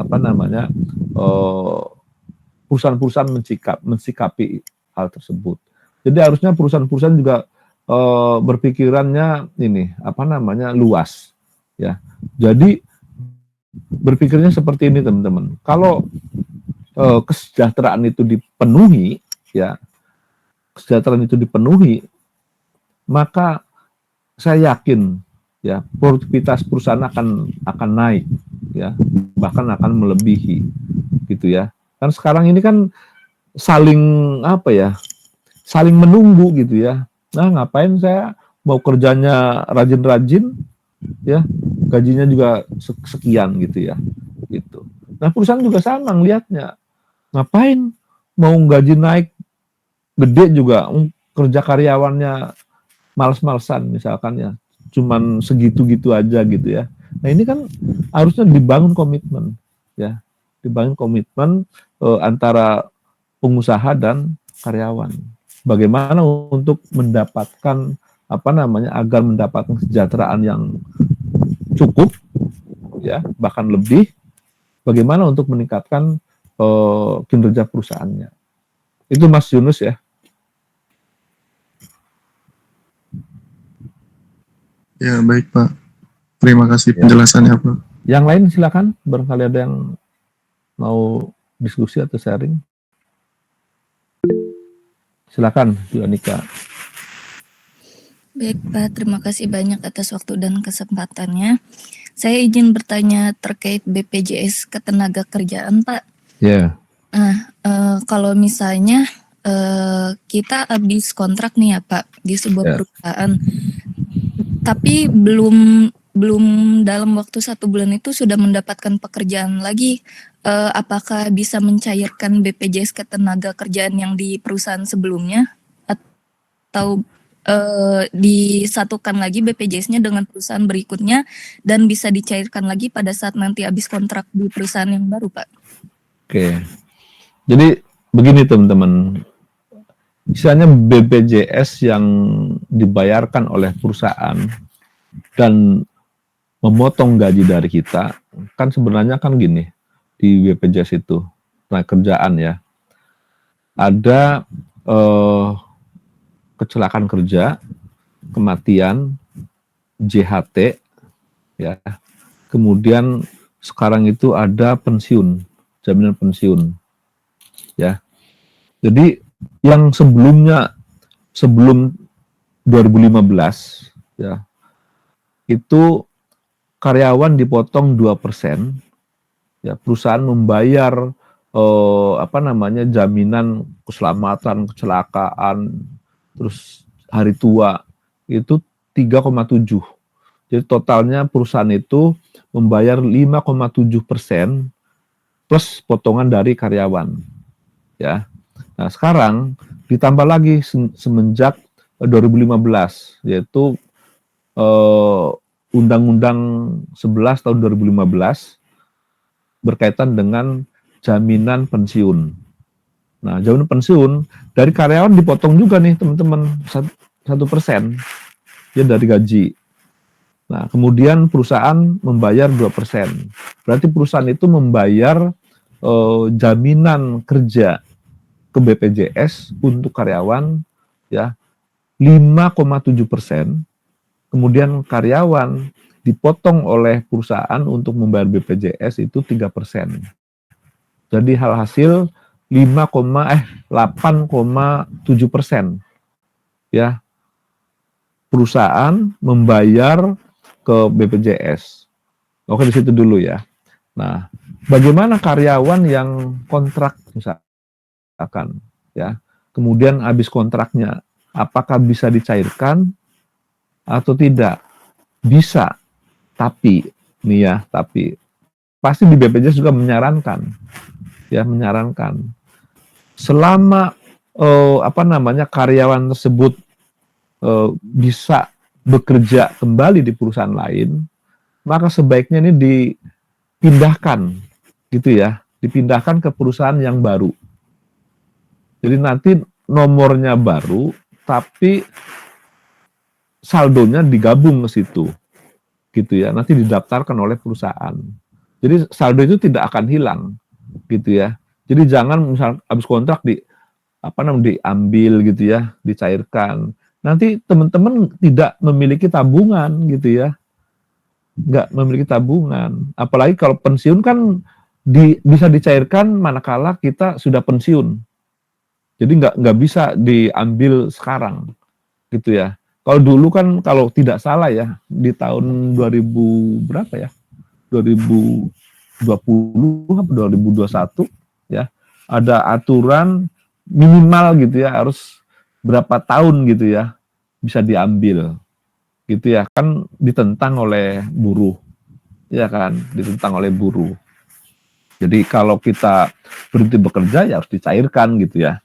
perusahaan-perusahaan mensikapi hal tersebut. Jadi harusnya perusahaan-perusahaan juga berpikirannya ini apa namanya luas, ya. Jadi berpikirnya seperti ini teman-teman. Kalau kesejahteraan itu dipenuhi, ya, kesejahteraan itu dipenuhi, maka saya yakin ya produktivitas perusahaan akan naik, ya, bahkan akan melebihi, gitu ya. Kan sekarang ini kan saling apa ya, saling menunggu gitu ya. Nah, ngapain saya mau kerjanya rajin-rajin, ya, gajinya juga sekian gitu ya, gitu. Nah, perusahaan juga sama ngelihatnya, ngapain mau gaji naik gede juga kerja karyawannya males-malesan misalkan ya, cuman segitu-gitu aja gitu ya. Nah, ini kan harusnya dibangun komitmen, ya, dibangun komitmen antara pengusaha dan karyawan. Bagaimana untuk mendapatkan apa namanya agar mendapatkan kesejahteraan yang cukup, ya, bahkan lebih. Bagaimana untuk meningkatkan kinerja perusahaannya. Itu Mas Yunus ya. Ya, baik Pak. Terima kasih Ya. penjelasannya Pak. Yang lain silakan, barangkali ada yang mau diskusi atau sharing. Silakan, Bu Anika. Baik Pak, terima kasih banyak atas waktu dan kesempatannya. Saya izin bertanya terkait BPJS Ketenagakerjaan Pak. Ya. Nah, kalau misalnya kita habis kontrak nih ya Pak di sebuah perusahaan, tapi belum dalam waktu 1 bulan itu sudah mendapatkan pekerjaan lagi, apakah bisa mencairkan BPJS Ketenagakerjaan yang di perusahaan sebelumnya, atau disatukan lagi BPJS-nya dengan perusahaan berikutnya dan bisa dicairkan lagi pada saat nanti habis kontrak di perusahaan yang baru, Pak? Oke. Jadi begini teman-teman, misalnya BPJS yang dibayarkan oleh perusahaan dan memotong gaji dari kita, kan sebenarnya kan gini, di BPJS itu, tenaga kerjaan ya, ada kecelakaan kerja, kematian, JHT, ya. Kemudian sekarang itu ada pensiun, jaminan pensiun, ya. Jadi yang sebelum 2015, ya, itu karyawan dipotong 2%, ya, perusahaan membayar apa namanya jaminan keselamatan, kecelakaan, terus hari tua itu 3,7. Jadi totalnya perusahaan itu membayar 5,7% plus potongan dari karyawan, ya. Nah, sekarang ditambah lagi semenjak 2015, yaitu Undang-Undang 11 tahun 2015 berkaitan dengan jaminan pensiun. Nah, jaminan pensiun dari karyawan dipotong juga nih teman-teman 1% ya dari gaji. Nah, kemudian perusahaan membayar 2%. Berarti perusahaan itu membayar jaminan kerja ke BPJS untuk karyawan ya 5,7%. Kemudian karyawan dipotong oleh perusahaan untuk membayar BPJS itu 3%. Jadi hasil 8,7% ya perusahaan membayar ke BPJS. Oke, di situ dulu ya. Nah, bagaimana karyawan yang kontrak misalkan ya, kemudian habis kontraknya, apakah bisa dicairkan atau tidak? Bisa, tapi nih ya, tapi pasti di BPJS juga menyarankan selama apa namanya karyawan tersebut bisa bekerja kembali di perusahaan lain, maka sebaiknya ini dipindahkan gitu ya, dipindahkan ke perusahaan yang baru. Jadi nanti nomornya baru, tapi saldonya digabung ke situ, gitu ya. Nanti didaftarkan oleh perusahaan. Jadi saldo itu tidak akan hilang, gitu ya. Jadi jangan misal habis kontrak diambil gitu ya, dicairkan. nanti teman-teman tidak memiliki tabungan gitu ya, nggak memiliki tabungan. Apalagi kalau pensiun kan bisa dicairkan manakala kita sudah pensiun. Jadi nggak bisa diambil sekarang gitu ya. Kalau dulu kan kalau tidak salah ya di tahun 2000 berapa ya? 2020 atau 2021 ya, ada aturan minimal gitu ya, harus berapa tahun gitu ya bisa diambil gitu ya, kan ditentang oleh buruh ya kan, ditentang oleh buruh. Jadi kalau kita berhenti bekerja ya harus dicairkan gitu ya.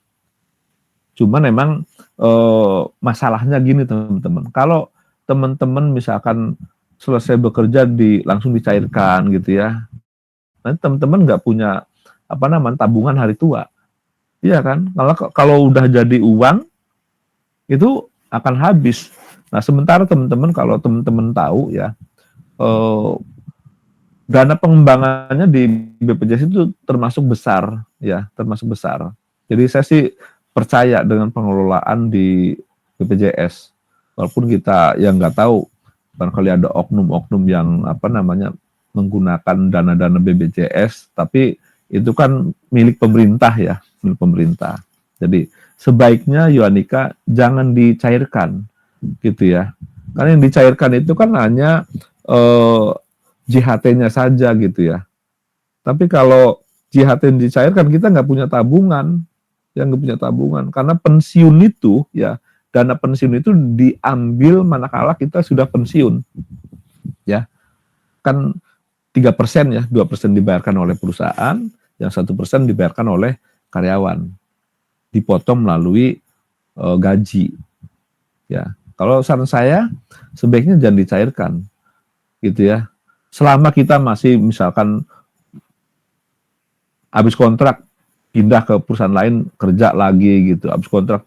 Cuman memang masalahnya gini teman-teman, kalau teman-teman misalkan selesai bekerja langsung dicairkan gitu ya, nanti teman-teman nggak punya tabungan hari tua, iya kan? Kalau udah jadi uang itu akan habis. Nah sementara teman-teman, kalau teman-teman tahu ya, dana pengembangannya di BPJS itu termasuk besar ya, termasuk besar. Jadi saya sih percaya dengan pengelolaan di BPJS, walaupun kita yang nggak tahu barangkali ada oknum-oknum yang menggunakan dana-dana BPJS, tapi itu kan milik pemerintah ya, milik pemerintah. Jadi sebaiknya Yohanika jangan dicairkan gitu ya, karena yang dicairkan itu kan hanya JHT-nya saja gitu ya. Tapi kalau JHT dicairkan, kita nggak punya tabungan, yang nggak punya tabungan, karena pensiun itu ya, dana pensiun itu diambil manakala kita sudah pensiun, ya kan 3% ya, 2% dibayarkan oleh perusahaan, yang 1% dibayarkan oleh karyawan, dipotong melalui gaji, ya. Kalau saran saya sebaiknya jangan dicairkan, gitu ya. Selama kita masih misalkan habis kontrak pindah ke perusahaan lain kerja lagi gitu, habis kontrak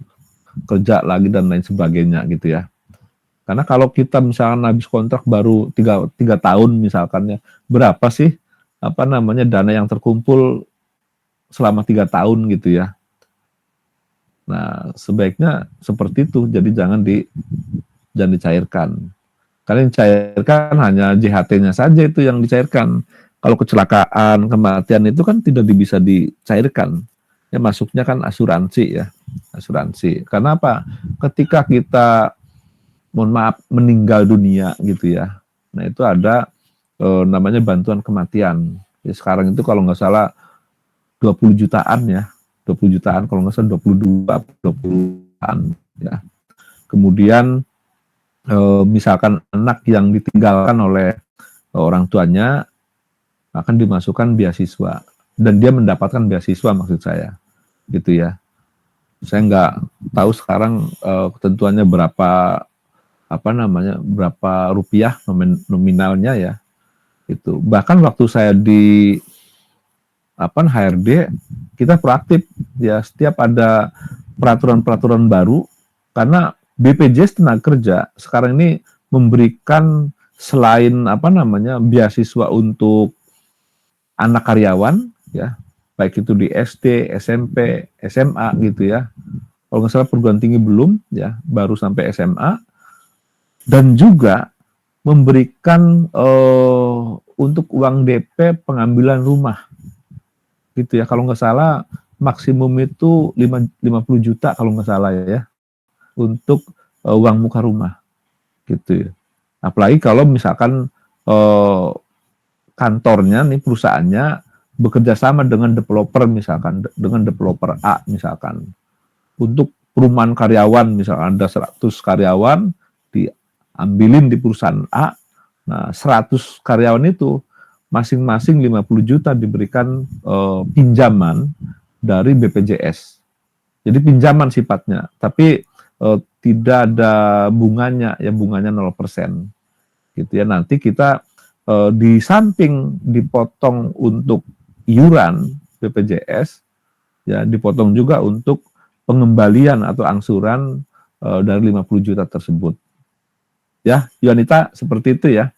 kerja lagi dan lain sebagainya gitu ya. Karena kalau kita misalkan habis kontrak baru 3 tahun misalkan ya, berapa sih dana yang terkumpul selama 3 tahun gitu ya. Nah sebaiknya seperti itu, jadi jangan dicairkan. Karena yang dicairkan hanya JHT-nya saja itu yang dicairkan. Kalau kecelakaan, kematian itu kan tidak bisa dicairkan. Ya masuknya kan asuransi ya, asuransi. Karena apa? Ketika kita, mohon maaf, meninggal dunia gitu ya. Nah itu ada namanya bantuan kematian. Ya, sekarang itu kalau nggak salah 20 jutaan ya, 20 jutaan kalau nggak salah 22, 20 jutaan ya. Kemudian misalkan anak yang ditinggalkan oleh orang tuanya akan dimasukkan beasiswa dan dia mendapatkan beasiswa, maksud saya gitu ya. Saya nggak tahu sekarang ketentuannya berapa berapa rupiah nominalnya ya itu. Bahkan waktu saya di HRD kita proaktif ya, setiap ada peraturan-peraturan baru, karena BPJS Tenaga Kerja sekarang ini memberikan selain beasiswa untuk anak karyawan ya, baik itu di SD, SMP, SMA gitu ya. Kalau nggak salah perguruan tinggi belum ya, baru sampai SMA, dan juga memberikan untuk uang DP pengambilan rumah gitu ya. Kalau nggak salah maksimum itu 50 juta kalau nggak salah ya, untuk uang muka rumah gitu ya. Apalagi kalau misalkan kantornya nih, perusahaannya bekerja sama dengan developer, misalkan dengan developer A misalkan, untuk perumahan karyawan, misalkan ada 100 karyawan diambilin di perusahaan A. Nah 100 karyawan itu masing-masing 50 juta diberikan pinjaman dari BPJS. Jadi pinjaman sifatnya, tapi tidak ada bunganya ya, bunganya 0% gitu ya. Nanti kita di samping dipotong untuk iuran BPJS ya, dipotong juga untuk pengembalian atau angsuran dari 50 juta tersebut. Ya, Yohanita, seperti itu ya.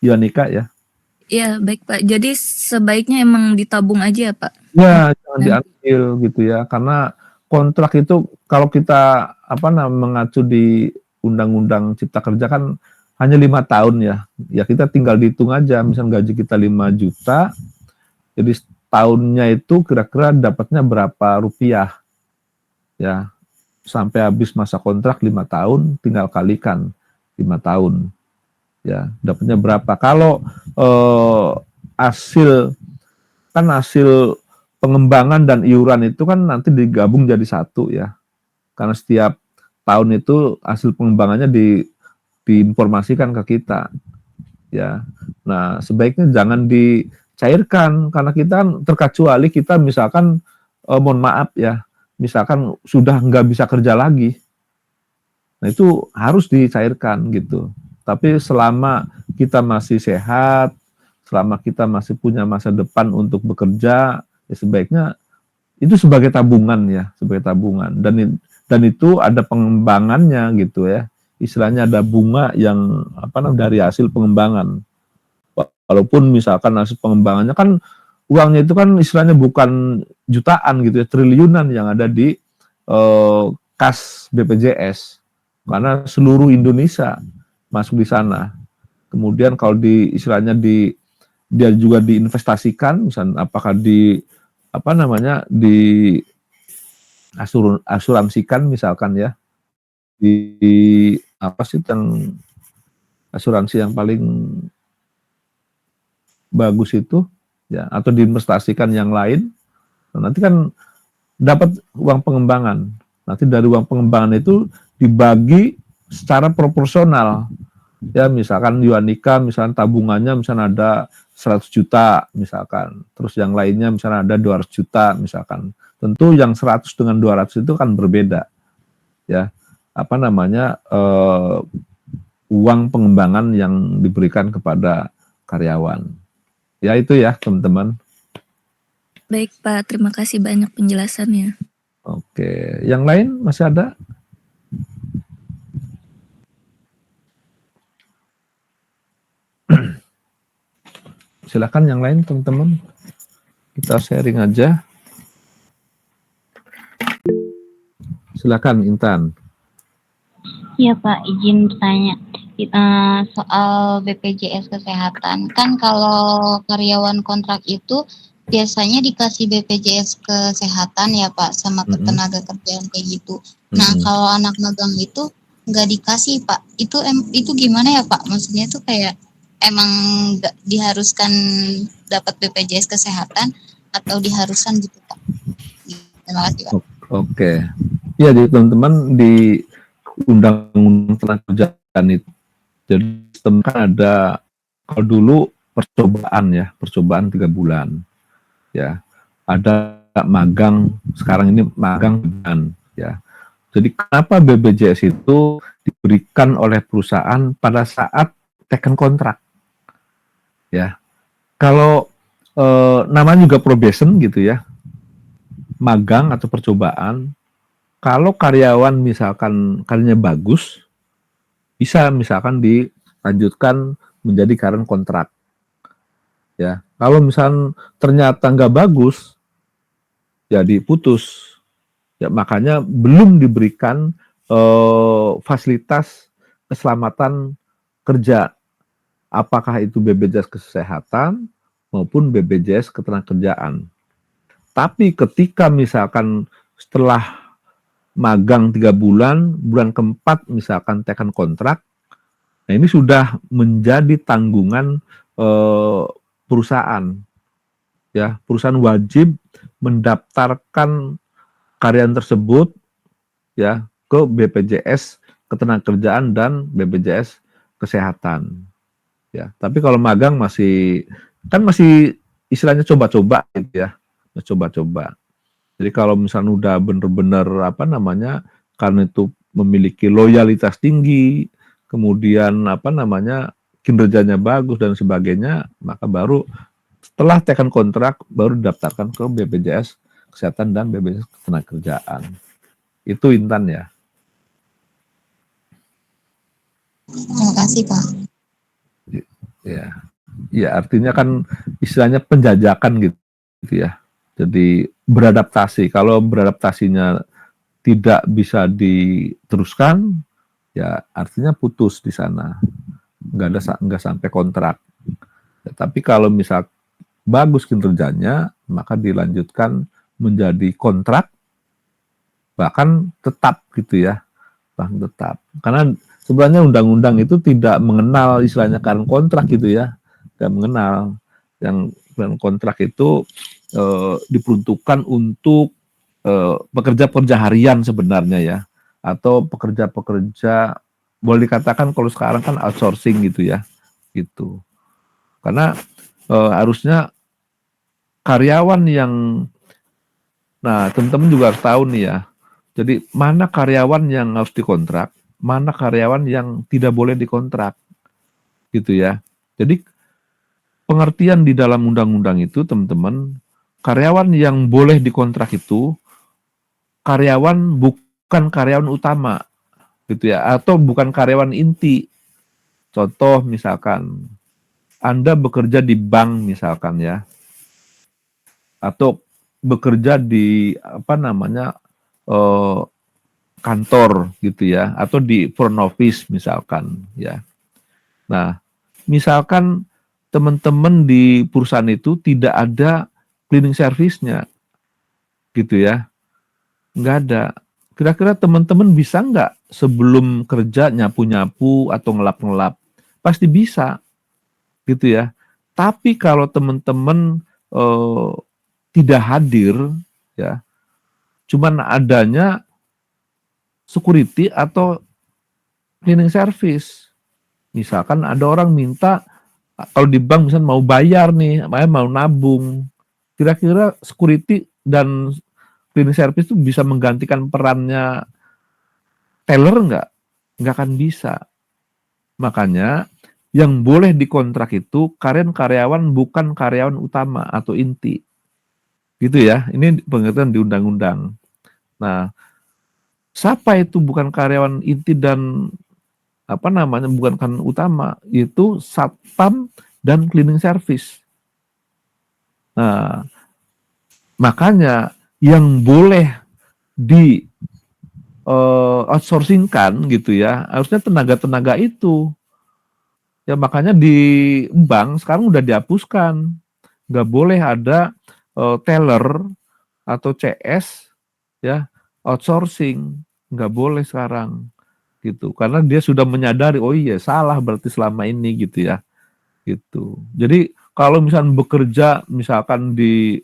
Yohanika ya. Iya, baik Pak. Jadi sebaiknya emang ditabung aja ya Pak? Ya, jangan diambil gitu ya, karena kontrak itu kalau kita mengacu di Undang-Undang Cipta Kerja kan hanya 5 tahun ya. Ya kita tinggal dihitung aja, misalnya gaji kita 5 juta, jadi tahunnya itu kira-kira dapatnya berapa rupiah ya, sampai habis masa kontrak 5 tahun, tinggal kalikan 5 tahun ya, dapatnya berapa. Kalau hasil pengembangan dan iuran itu kan nanti digabung jadi satu ya, karena setiap tahun itu hasil pengembangannya diinformasikan ke kita ya. Nah, sebaiknya jangan dicairkan karena kita kan terkecuali kita misalkan mohon maaf ya, misalkan sudah nggak bisa kerja lagi. Nah, itu harus dicairkan gitu. Tapi selama kita masih sehat, selama kita masih punya masa depan untuk bekerja, ya sebaiknya itu sebagai tabungan ya, sebagai tabungan. Dan itu ada pengembangannya gitu ya. Istilahnya ada bunga yang dari hasil pengembangan. Walaupun misalkan hasil pengembangannya kan uangnya itu kan istilahnya bukan jutaan gitu ya, triliunan yang ada di kas BPJS. Karena seluruh Indonesia masuk di sana. Kemudian kalau istilahnya dia juga diinvestasikan, misalnya apakah di asuransikan misalkan ya, di apa sih yang asuransi yang paling bagus itu ya, atau diinvestasikan yang lain, nah, nanti kan dapat uang pengembangan. Nanti dari uang pengembangan itu dibagi secara proporsional ya, misalkan Yuanika misalkan tabungannya misalkan ada 100 juta misalkan, terus yang lainnya misalkan ada 200 juta misalkan. Tentu yang 100 dengan 200 itu kan berbeda ya, uang pengembangan yang diberikan kepada karyawan ya. Itu ya teman-teman. Baik Pak, terima kasih banyak penjelasannya. Oke, yang lain masih ada? Silakan yang lain teman-teman, kita sharing aja. Silakan Intan. Iya Pak, izin bertanya soal BPJS Kesehatan. Kan kalau karyawan kontrak itu biasanya dikasih BPJS Kesehatan ya Pak, sama ketenaga kerjaan kayak gitu. Nah kalau anak magang itu nggak dikasih Pak, itu gimana ya Pak? Maksudnya tuh kayak emang nggak diharuskan dapat BPJS Kesehatan atau diharuskan gitu Pak? Terima kasih Pak. Oke, ya jadi teman-teman di Undang-Undang Tenaga Kerjaan itu, jadi sistem kan ada, kalau dulu percobaan 3 bulan ya, ada magang, sekarang ini magang ya. Jadi kenapa BPJS itu diberikan oleh perusahaan pada saat teken kontrak ya. Kalau namanya juga probation gitu ya, magang atau percobaan. Kalau karyawan misalkan karirnya bagus, bisa misalkan dilanjutkan menjadi karyawan kontrak ya. Kalau misalkan ternyata nggak bagus, ya diputus ya. Makanya belum diberikan fasilitas keselamatan kerja, apakah itu BPJS Kesehatan maupun BPJS Ketenagakerjaan. Tapi ketika misalkan setelah magang 3 bulan, bulan keempat misalkan teken kontrak, nah ini sudah menjadi tanggungan perusahaan. Ya, perusahaan wajib mendaftarkan karyawan tersebut ya ke BPJS Ketenagakerjaan dan BPJS Kesehatan. Ya, tapi kalau magang masih istilahnya coba-coba gitu ya. Coba-coba. Jadi kalau misalnya udah benar-benar karena itu memiliki loyalitas tinggi, kemudian kinerjanya bagus dan sebagainya, maka baru setelah teken kontrak baru didaftarkan ke BPJS Kesehatan dan BPJS Ketenagakerjaan. Itu Intan ya. Terima kasih Pak. Ya. Ya, artinya kan istilahnya penjajakan gitu ya. Jadi beradaptasi. Kalau beradaptasinya tidak bisa diteruskan, ya artinya putus di sana, nggak sampai kontrak. Ya, tapi kalau misal bagus kinerjanya, maka dilanjutkan menjadi kontrak, bahkan tetap gitu ya, bahkan tetap. Karena sebenarnya undang-undang itu tidak mengenal istilahnya current kontrak gitu ya, tidak mengenal. Yang current kontrak itu diperuntukkan untuk pekerja-pekerja harian sebenarnya ya, atau pekerja-pekerja boleh dikatakan kalau sekarang kan outsourcing gitu ya, gitu. Karena harusnya karyawan yang, nah teman-teman juga harus tahu nih ya, jadi mana karyawan yang harus dikontrak, mana karyawan yang tidak boleh dikontrak, gitu ya. Jadi pengertian di dalam undang-undang itu teman-teman, karyawan yang boleh dikontrak itu karyawan bukan karyawan utama, gitu ya, atau bukan karyawan inti. Contoh misalkan Anda bekerja di bank misalkan ya, atau bekerja di apa namanya kantor gitu ya, atau di front office misalkan ya. Nah, misalkan teman-teman di perusahaan itu tidak ada cleaning service-nya gitu ya, nggak ada. Kira-kira teman-teman bisa nggak sebelum kerja nyapu-nyapu atau ngelap-ngelap? Pasti bisa gitu ya. Tapi kalau teman-teman tidak hadir ya, cuman adanya security atau cleaning service. Misalkan ada orang minta, kalau di bank misalnya mau bayar nih, mau nabung, kira-kira security dan cleaning service itu bisa menggantikan perannya teller nggak? Nggak akan bisa. Makanya yang boleh dikontrak itu karyawan bukan karyawan utama atau inti. Gitu ya, ini pengertian di undang-undang. Nah, siapa itu bukan karyawan inti dan apa namanya bukan karyawan utama, itu satpam dan cleaning service. Nah, makanya yang boleh di outsourcingkan gitu ya, harusnya tenaga-tenaga itu. Ya makanya di bank sekarang udah dihapuskan, nggak boleh ada teller atau CS ya outsourcing, nggak boleh sekarang gitu, karena dia sudah menyadari oh iya salah berarti selama ini gitu ya, gitu. Jadi kalau misalkan bekerja misalkan di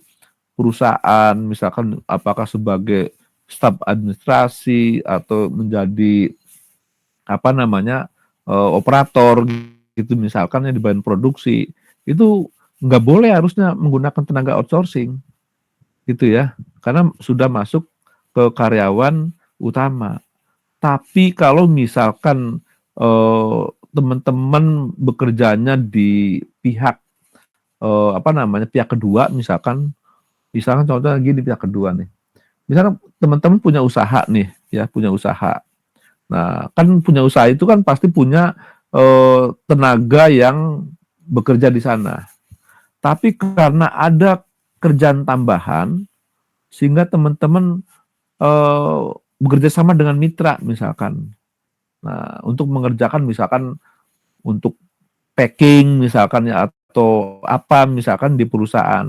perusahaan, misalkan apakah sebagai staf administrasi atau menjadi apa namanya operator gitu misalkan yang di bagian produksi, itu nggak boleh harusnya menggunakan tenaga outsourcing gitu ya, karena sudah masuk ke karyawan utama. Tapi kalau misalkan teman-teman bekerjanya di pihak apa namanya pihak kedua, misalkan contohnya lagi di pihak kedua nih, misalkan teman-teman punya usaha nih ya, punya usaha. Nah kan punya usaha itu kan pasti punya tenaga yang bekerja di sana. Tapi karena ada kerjaan tambahan, sehingga teman-teman bekerja sama dengan mitra misalkan. Nah, untuk mengerjakan misalkan untuk packing misalkan ya atau apa misalkan di perusahaan.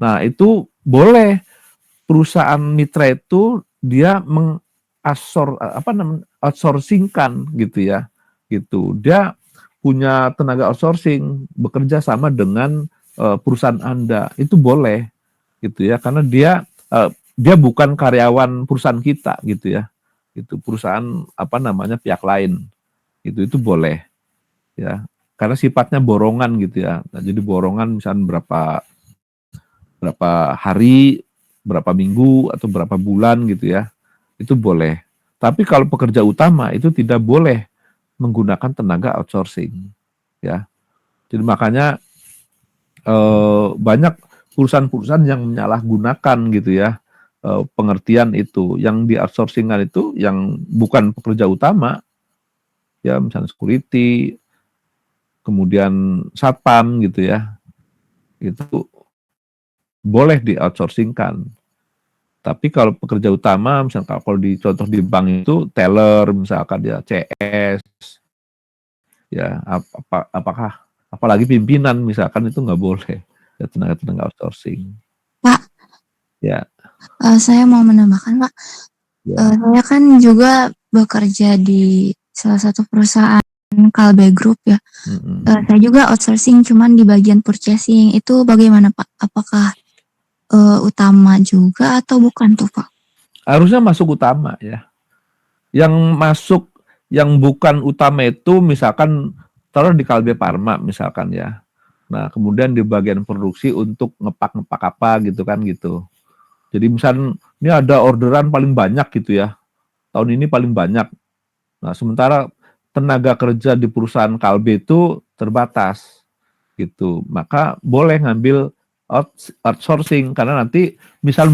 Nah, itu boleh perusahaan mitra itu dia outsourcingkan gitu ya. Gitu. Dia punya tenaga outsourcing bekerja sama dengan perusahaan Anda. Itu boleh gitu ya, karena dia bukan karyawan perusahaan kita gitu ya, itu perusahaan apa namanya pihak lain, itu boleh ya, karena sifatnya borongan gitu ya. Nah, jadi borongan misalnya berapa hari, berapa minggu atau berapa bulan gitu ya, itu boleh. Tapi kalau pekerja utama itu tidak boleh menggunakan tenaga outsourcing ya. Jadi makanya banyak perusahaan-perusahaan yang menyalahgunakan gitu ya pengertian itu, yang di outsourcingan itu yang bukan pekerja utama ya, misalnya security, kemudian satpam gitu ya, itu boleh di outsourcingkan Tapi kalau pekerja utama, misalkan kalau di contoh di bank itu teller, misalkan dia CS, ya apakah apalagi pimpinan misalkan itu nggak boleh ya tenaga outsourcing. Pak, Ya, saya mau menambahkan, Pak. ya. Saya kan juga bekerja di salah satu perusahaan Kalbe Group ya. Saya juga outsourcing, cuman di bagian purchasing. Itu bagaimana, Pak? Apakah utama juga atau bukan tuh, Pak? Harusnya masuk utama ya. Yang masuk yang bukan utama itu misalkan taruh di Kalbe Farma misalkan ya. Nah, kemudian di bagian produksi untuk ngepak apa gitu kan gitu. Jadi misalnya ini ada orderan paling banyak gitu ya. Tahun ini paling banyak. Nah, sementara tenaga kerja di perusahaan Kalbe itu terbatas gitu. Maka boleh ngambil outsourcing karena nanti misal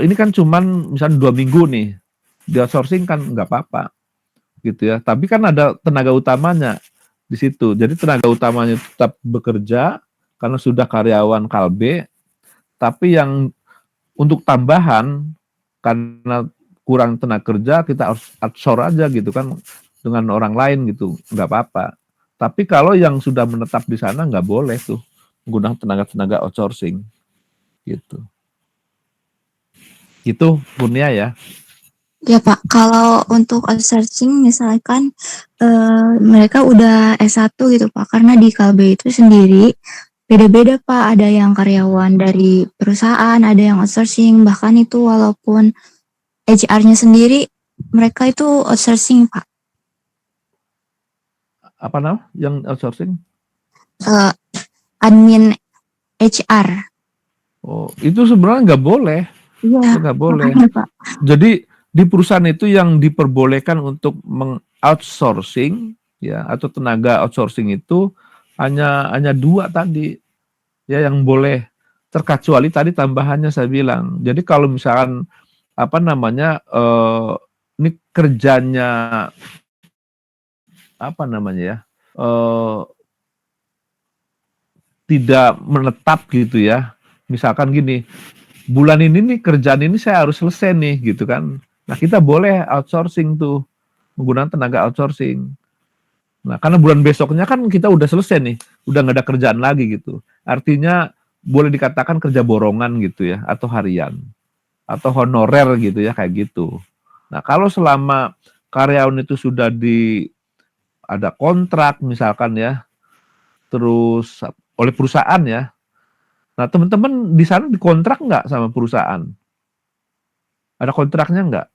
ini kan cuman misalnya 2 minggu nih. Di outsourcing kan nggak apa-apa gitu ya. Tapi kan ada tenaga utamanya di situ. Jadi tenaga utamanya tetap bekerja karena sudah karyawan Kalbe, tapi yang untuk tambahan karena kurang tenaga kerja kita harus outsource aja gitu kan dengan orang lain gitu, nggak apa-apa. Tapi kalau yang sudah menetap di sana nggak boleh tuh menggunakan tenaga outsourcing gitu. Itu Kurnia ya. Ya Pak, kalau untuk outsourcing misalkan mereka udah S1 gitu Pak, karena di Kalbe itu sendiri beda-beda Pak, ada yang karyawan dari perusahaan, ada yang outsourcing, bahkan itu walaupun HR-nya sendiri mereka itu outsourcing Pak. Apa nama yang outsourcing? Admin HR. Oh, itu sebenarnya nggak boleh. Iya, nggak boleh. makanya, Pak. Jadi di perusahaan itu yang diperbolehkan untuk mengoutsourcing ya atau tenaga outsourcing itu hanya 2 tadi ya yang boleh, terkecuali tadi tambahannya saya bilang. Jadi kalau misalkan apa namanya ini kerjanya apa namanya ya tidak menetap gitu ya. Misalkan gini, bulan ini nih kerjaan ini saya harus selesai nih gitu kan. Nah, kita boleh outsourcing tuh, menggunakan tenaga outsourcing. Nah, karena bulan besoknya kan kita udah selesai nih, udah nggak ada kerjaan lagi gitu. Artinya boleh dikatakan kerja borongan gitu ya, atau harian, atau honorer gitu ya, kayak gitu. Nah, kalau selama karyawan itu sudah ada kontrak misalkan ya, terus oleh perusahaan ya. Nah, teman-teman di sana dikontrak nggak sama perusahaan? Ada kontraknya nggak?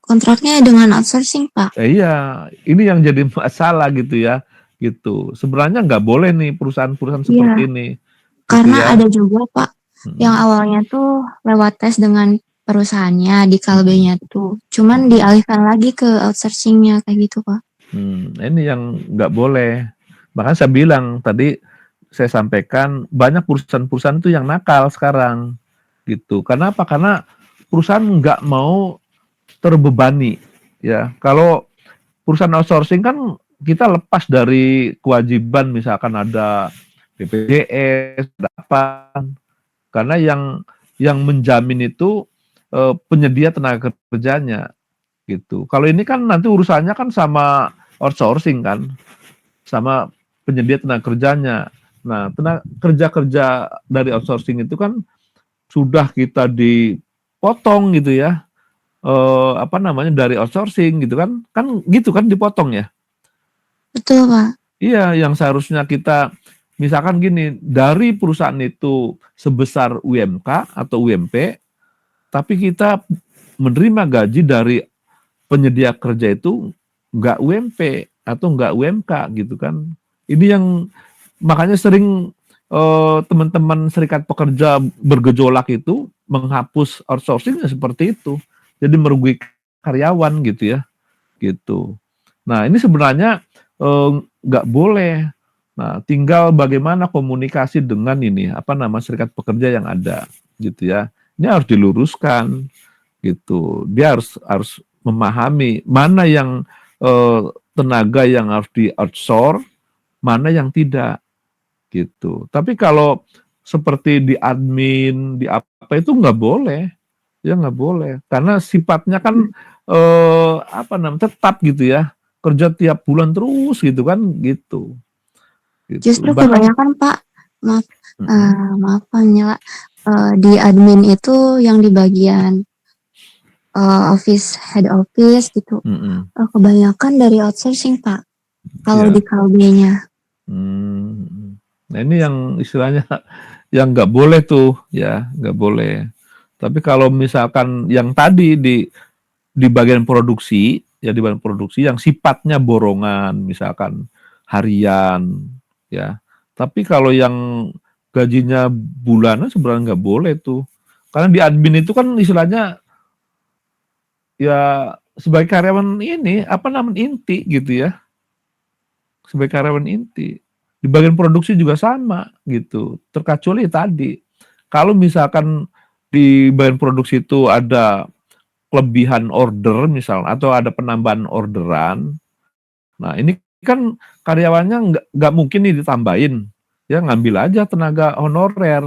Kontraknya dengan outsourcing, Pak. Iya, ini yang jadi masalah gitu ya, gitu. Sebenarnya nggak boleh nih perusahaan-perusahaan seperti ini. Gitu Karena ya. ada juga Pak, yang awalnya tuh lewat tes dengan perusahaannya di Kalbenya tuh, cuman dialihkan lagi ke outsourcingnya kayak gitu Pak. Ini yang nggak boleh. Makanya saya bilang tadi, saya sampaikan banyak perusahaan-perusahaan itu yang nakal sekarang, gitu. Karena apa? Karena perusahaan nggak mau terbebani, ya. Kalau perusahaan outsourcing kan kita lepas dari kewajiban, misalkan ada BPJS, ada apa. Karena yang menjamin itu penyedia tenaga kerjanya, gitu. Kalau ini kan nanti urusannya kan sama outsourcing kan, sama penyedia tenaga kerjanya. Nah, tenaga kerja dari outsourcing itu kan sudah kita dipotong gitu ya, apa namanya dari outsourcing gitu kan gitu kan dipotong ya. Betul Pak. Iya, yang seharusnya kita misalkan gini, dari perusahaan itu sebesar UMK atau UMP, tapi kita menerima gaji dari penyedia kerja itu nggak UMP atau nggak UMK gitu kan. Ini yang makanya sering teman-teman serikat pekerja bergejolak itu menghapus outsourcing seperti itu. Jadi merugikan karyawan gitu ya. Gitu. Nah, ini sebenarnya nggak boleh. Nah, tinggal bagaimana komunikasi dengan ini apa nama serikat pekerja yang ada gitu ya. Ini harus diluruskan gitu. Dia harus memahami mana yang tenaga yang harus di outsource, mana yang tidak gitu. Tapi kalau seperti di admin, di apa itu nggak boleh, ya nggak boleh, karena sifatnya kan apa namanya tetap gitu ya, kerja tiap bulan terus gitu kan, gitu. Justru Bahkan, kebanyakan Pak, maaf, mm-mm, maaf Pak Nyala, di admin itu yang di bagian office, head office gitu, mm-mm, kebanyakan dari outsourcing Pak, kalau ya. di KLB-nya. Nah ini yang istilahnya yang nggak boleh tuh, ya nggak boleh. Tapi kalau misalkan yang tadi di bagian produksi, ya di bagian produksi yang sifatnya borongan, misalkan harian, ya. Tapi kalau yang gajinya bulanan sebenarnya nggak boleh tuh. Karena di admin itu kan istilahnya ya sebagai karyawan ini apa namanya inti gitu ya, sebagai karyawan inti. Di bagian produksi juga sama gitu. Terkecuali tadi kalau misalkan di bagian produksi itu ada kelebihan order misalnya atau ada penambahan orderan. Nah, ini kan karyawannya nggak mungkin nih ditambahin. Ya ngambil aja tenaga honorer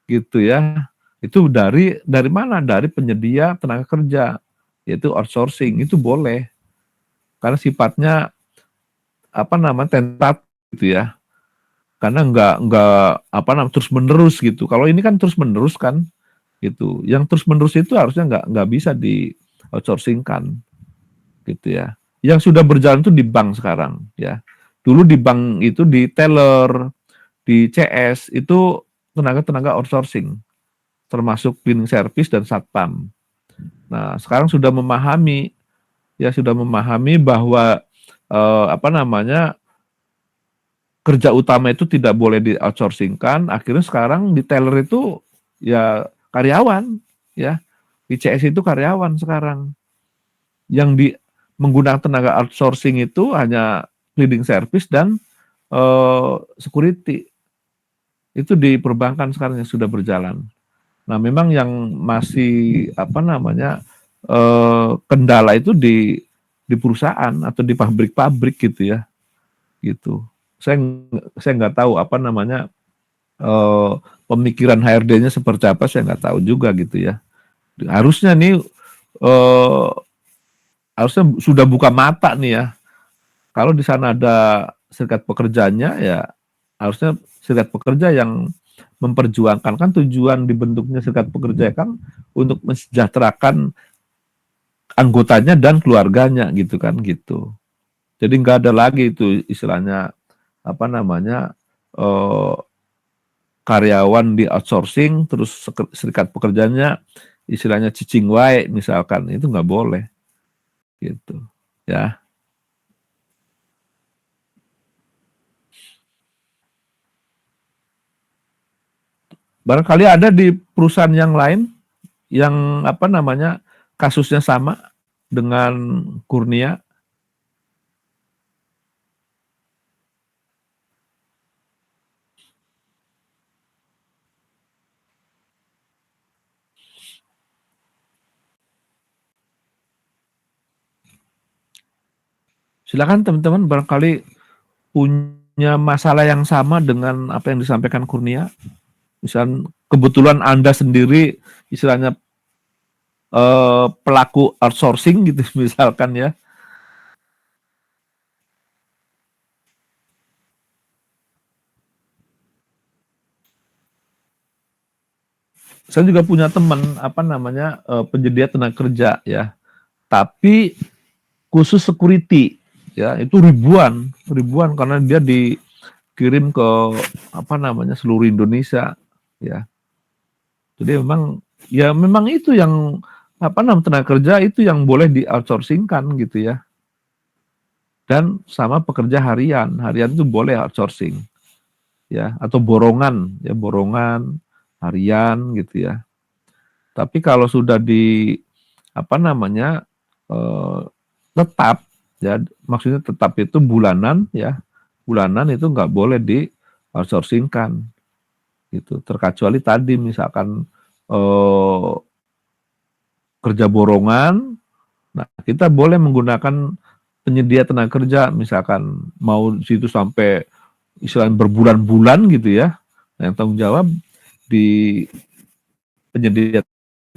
gitu ya. Itu dari mana? Dari penyedia tenaga kerja, yaitu outsourcing. Itu boleh. Karena sifatnya apa namanya tentatif gitu ya. Karena nggak apa namanya terus menerus gitu. Kalau ini kan terus menerus kan gitu. Yang terus menerus itu harusnya nggak bisa di outsourcingkan gitu ya. Yang sudah berjalan itu di bank sekarang ya. Dulu di bank itu di teller, di CS itu tenaga-tenaga outsourcing, termasuk cleaning service dan satpam. Nah, sekarang sudah memahami bahwa apa namanya kerja utama itu tidak boleh di outsourcingkan. Akhirnya sekarang di teller itu ya karyawan, ya di CS itu karyawan sekarang. Yang menggunakan tenaga outsourcing itu hanya cleaning service dan security. Itu di perbankan sekarang yang sudah berjalan. Nah, memang yang masih apa namanya kendala itu di perusahaan atau di pabrik-pabrik gitu ya, gitu. Saya saya nggak tahu apa namanya pemikiran HRD-nya seperti apa, saya nggak tahu juga gitu ya. Harusnya nih harusnya sudah buka mata nih ya. Kalau di sana ada serikat pekerjanya ya harusnya serikat pekerja yang memperjuangkan, kan tujuan dibentuknya serikat pekerja kan untuk mensejahterakan anggotanya dan keluarganya gitu kan gitu. Jadi nggak ada lagi itu istilahnya apa namanya eh, karyawan di outsourcing terus serikat pekerjanya istilahnya cicing wae misalkan, itu nggak boleh gitu ya. Barangkali ada di perusahaan yang lain yang apa namanya kasusnya sama dengan Kurnia. Silakan teman-teman, barangkali punya masalah yang sama dengan apa yang disampaikan Kurnia. Misal kebetulan Anda sendiri istilahnya pelaku outsourcing gitu misalkan ya. Saya juga punya teman apa namanya penyedia tenaga kerja ya. Tapi khusus security ya itu ribuan karena dia dikirim ke apa namanya seluruh Indonesia ya. Jadi memang itu yang apa namanya tenaga kerja itu yang boleh di outsourcingkan gitu ya. Dan sama pekerja harian itu boleh outsourcing ya, atau borongan harian gitu ya. Tapi kalau sudah di apa namanya tetap ya, maksudnya tetap itu bulanan ya, bulanan itu nggak boleh di outsourcingkan gitu. Terkecuali tadi misalkan kerja borongan, nah kita boleh menggunakan penyedia tenaga kerja, misalkan mau di situ sampai istilahnya berbulan-bulan gitu ya, Nah, yang tanggung jawab di penyedia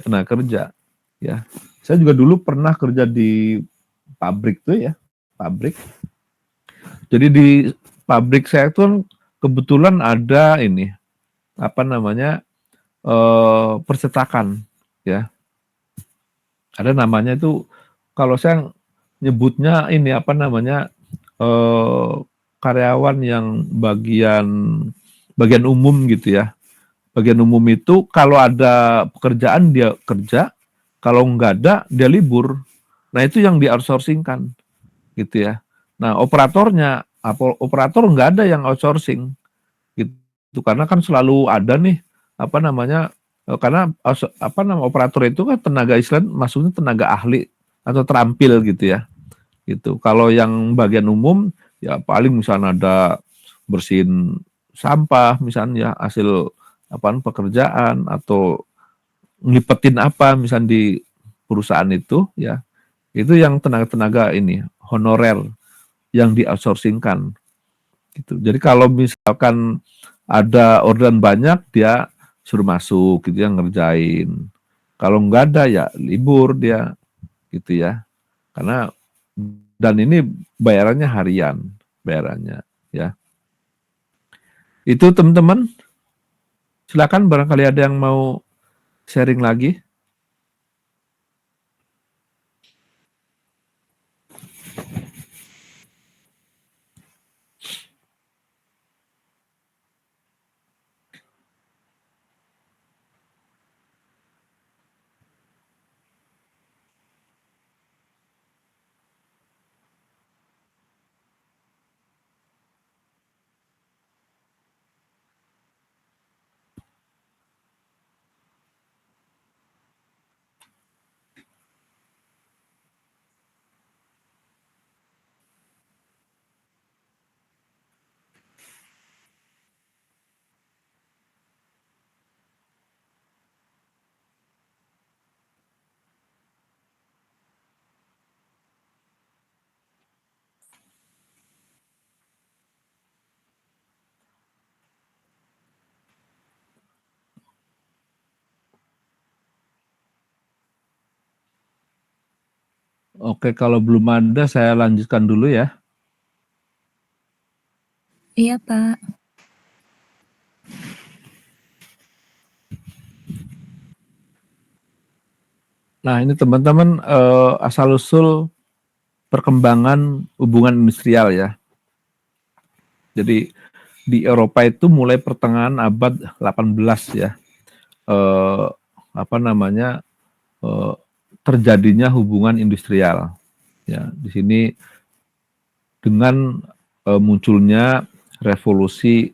tenaga kerja, ya. Saya juga dulu pernah kerja di pabrik tuh ya, pabrik. Jadi di pabrik saya tuh kebetulan ada ini, apa namanya, percetakan, ya. Ada namanya itu, kalau saya nyebutnya ini, apa namanya, karyawan yang bagian umum gitu ya. Bagian umum itu kalau ada pekerjaan dia kerja, kalau nggak ada dia libur. Nah itu yang di-outsourcing-kan gitu ya. Nah operator nggak ada yang outsourcing gitu, karena kan selalu ada nih, apa namanya, karena apa nama operator itu kan tenaga Islam, maksudnya tenaga ahli atau terampil gitu ya. Gitu. Kalau yang bagian umum ya paling misalnya ada bersihin sampah misalnya hasil apaan pekerjaan, atau nglipetin apa misalnya di perusahaan itu ya, itu yang tenaga-tenaga ini honorer yang di outsourcing-kan gitu. Jadi kalau misalkan ada orderan banyak dia suruh masuk gitu yang ngerjain. Kalau nggak ada ya libur dia gitu ya. Karena dan ini bayarannya harian, bayarannya ya. Itu teman-teman, silakan barangkali ada yang mau sharing lagi. Oke, kalau belum ada saya lanjutkan dulu ya. Iya, Pak. Nah, ini teman-teman, asal-usul perkembangan hubungan industrial ya. Jadi di Eropa itu mulai pertengahan abad 18 ya, apa namanya, terjadinya hubungan industrial. Ya, di sini dengan munculnya revolusi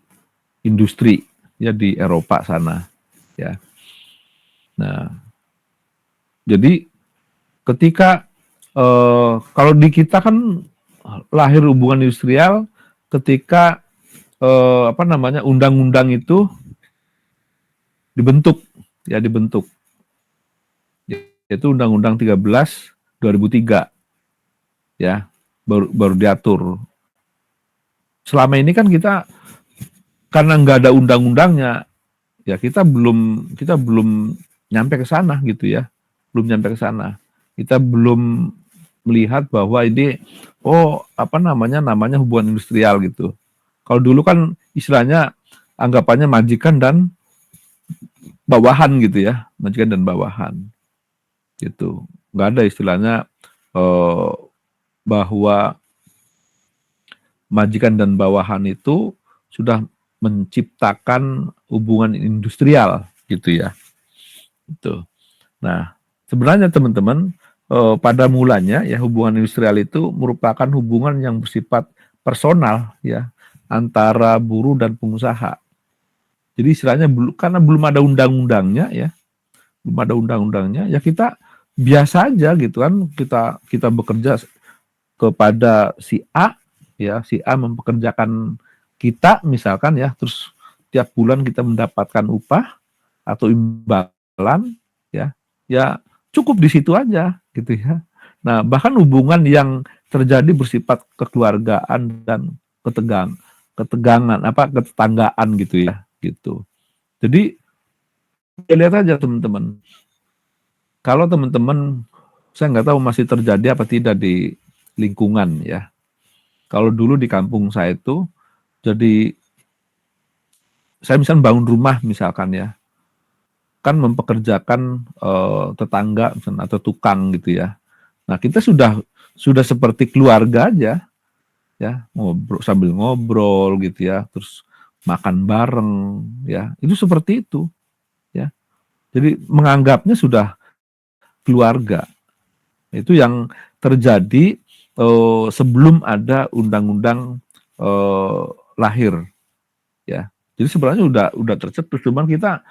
industri ya di Eropa sana ya. Nah, jadi ketika kalau di kita kan lahir hubungan industrial ketika apa namanya, undang-undang itu dibentuk ya, yaitu Undang-Undang 13 2003 ya, baru diatur. Selama ini kan kita karena nggak ada undang-undangnya ya, kita belum nyampe ke sana gitu ya, belum nyampe ke sana. Kita belum melihat bahwa ini apa namanya hubungan industrial gitu. Kalau dulu kan istilahnya anggapannya majikan dan bawahan gitu ya, majikan dan bawahan gitu. Nggak ada istilahnya bahwa majikan dan bawahan itu sudah menciptakan hubungan industrial gitu ya. Itu. Nah, sebenarnya teman-teman, pada mulanya ya hubungan industrial itu merupakan hubungan yang bersifat personal ya antara buruh dan pengusaha. Jadi istilahnya karena belum ada undang-undangnya ya, ya kita biasa aja gitu kan, kita bekerja kepada si A ya, si A mempekerjakan kita misalkan ya, terus tiap bulan kita mendapatkan upah atau imbalan ya cukup di situ aja gitu ya. Nah, bahkan hubungan yang terjadi bersifat kekeluargaan dan ketegangan, ketanggaan gitu ya. gitu. Jadi lihat aja teman-teman. Kalau teman-teman, saya nggak tahu masih terjadi apa tidak di lingkungan ya. Kalau dulu di kampung saya itu, jadi saya misalnya bangun rumah misalkan ya, kan mempekerjakan tetangga misalnya, atau tukang gitu ya. Nah kita sudah seperti keluarga aja ya, ngobrol sambil ngobrol gitu ya, terus makan bareng ya, itu seperti itu ya. Jadi menganggapnya sudah keluarga. Itu yang terjadi sebelum ada undang-undang lahir ya. Jadi sebenarnya udah tercetus, cuman kita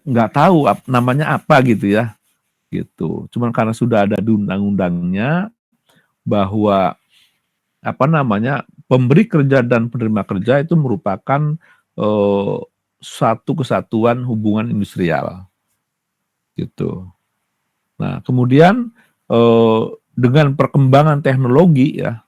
nggak tahu namanya apa gitu ya, gitu. Cuman karena sudah ada di undang-undangnya bahwa apa namanya, pemberi kerja dan penerima kerja itu merupakan satu kesatuan hubungan industrial gitu. Nah kemudian dengan perkembangan teknologi ya,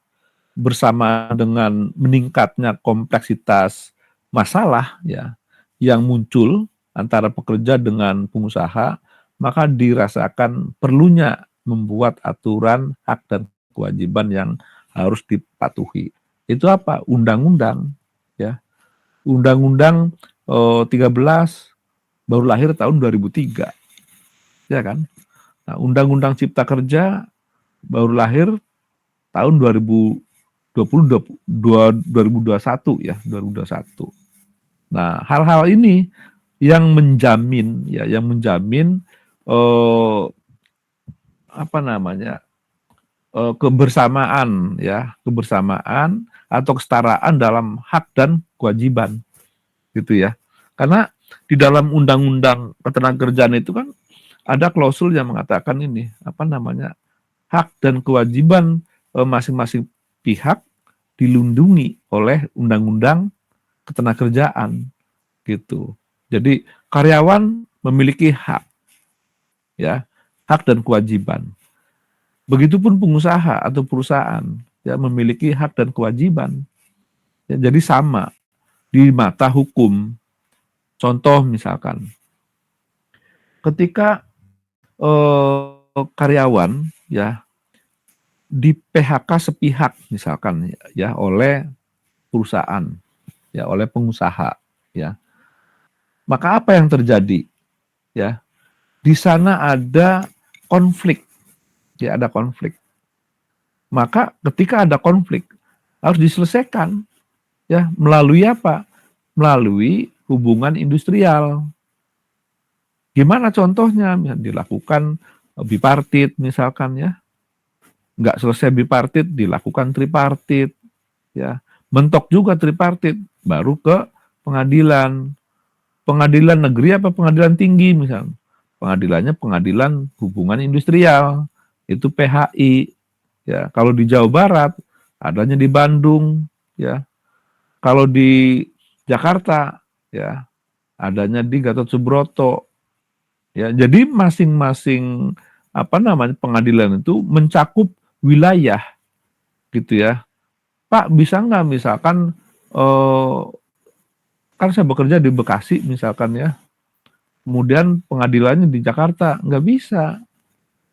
bersama dengan meningkatnya kompleksitas masalah ya yang muncul antara pekerja dengan pengusaha, maka dirasakan perlunya membuat aturan hak dan kewajiban yang harus dipatuhi. Itu apa? Undang-undang ya. Undang-undang 13 baru lahir tahun 2003. Ya kan? Nah, Undang-Undang Cipta Kerja baru lahir tahun 2021 ya, 2021. Nah, hal-hal ini yang menjamin ya, apa namanya, kebersamaan ya, kebersamaan atau kesetaraan dalam hak dan kewajiban gitu ya. Karena di dalam undang-undang ketenagakerjaan itu kan ada klausul yang mengatakan ini, apa namanya, hak dan kewajiban masing-masing pihak dilindungi oleh undang-undang ketenagakerjaan gitu. Jadi karyawan memiliki hak ya, hak dan kewajiban. Begitupun pengusaha atau perusahaan ya memiliki hak dan kewajiban. Ya, jadi sama di mata hukum. Contoh misalkan, ketika karyawan ya di PHK sepihak misalkan ya oleh perusahaan ya, oleh pengusaha ya, maka apa yang terjadi ya, di sana ada konflik ya, ada konflik. Maka ketika ada konflik harus diselesaikan ya, melalui apa? Melalui hubungan industrial. Gimana contohnya? Dilakukan bipartit misalkan ya, nggak selesai bipartit dilakukan tripartit ya, mentok juga tripartit baru ke pengadilan negeri apa pengadilan tinggi misalnya, pengadilannya pengadilan hubungan industrial, itu PHI ya. Kalau di Jawa Barat adanya di Bandung ya, kalau di Jakarta ya adanya di Gatot Subroto ya. Jadi masing-masing apa namanya pengadilan itu mencakup wilayah gitu ya. Pak bisa nggak misalkan kan saya bekerja di Bekasi misalkan ya, kemudian pengadilannya di Jakarta, nggak bisa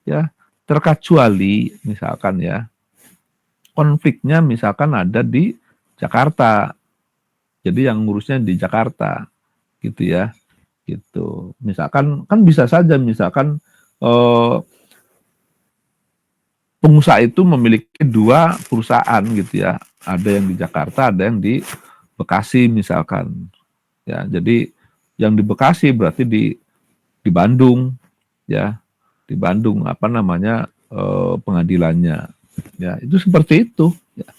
ya, terkecuali misalkan ya konfliknya misalkan ada di Jakarta, jadi yang ngurusnya di Jakarta gitu ya, gitu. Misalkan kan bisa saja misalkan pengusaha itu memiliki dua perusahaan gitu ya, ada yang di Jakarta, ada yang di Bekasi misalkan ya. Jadi yang di Bekasi berarti di Bandung ya, di Bandung apa namanya pengadilannya ya, itu seperti itu ya.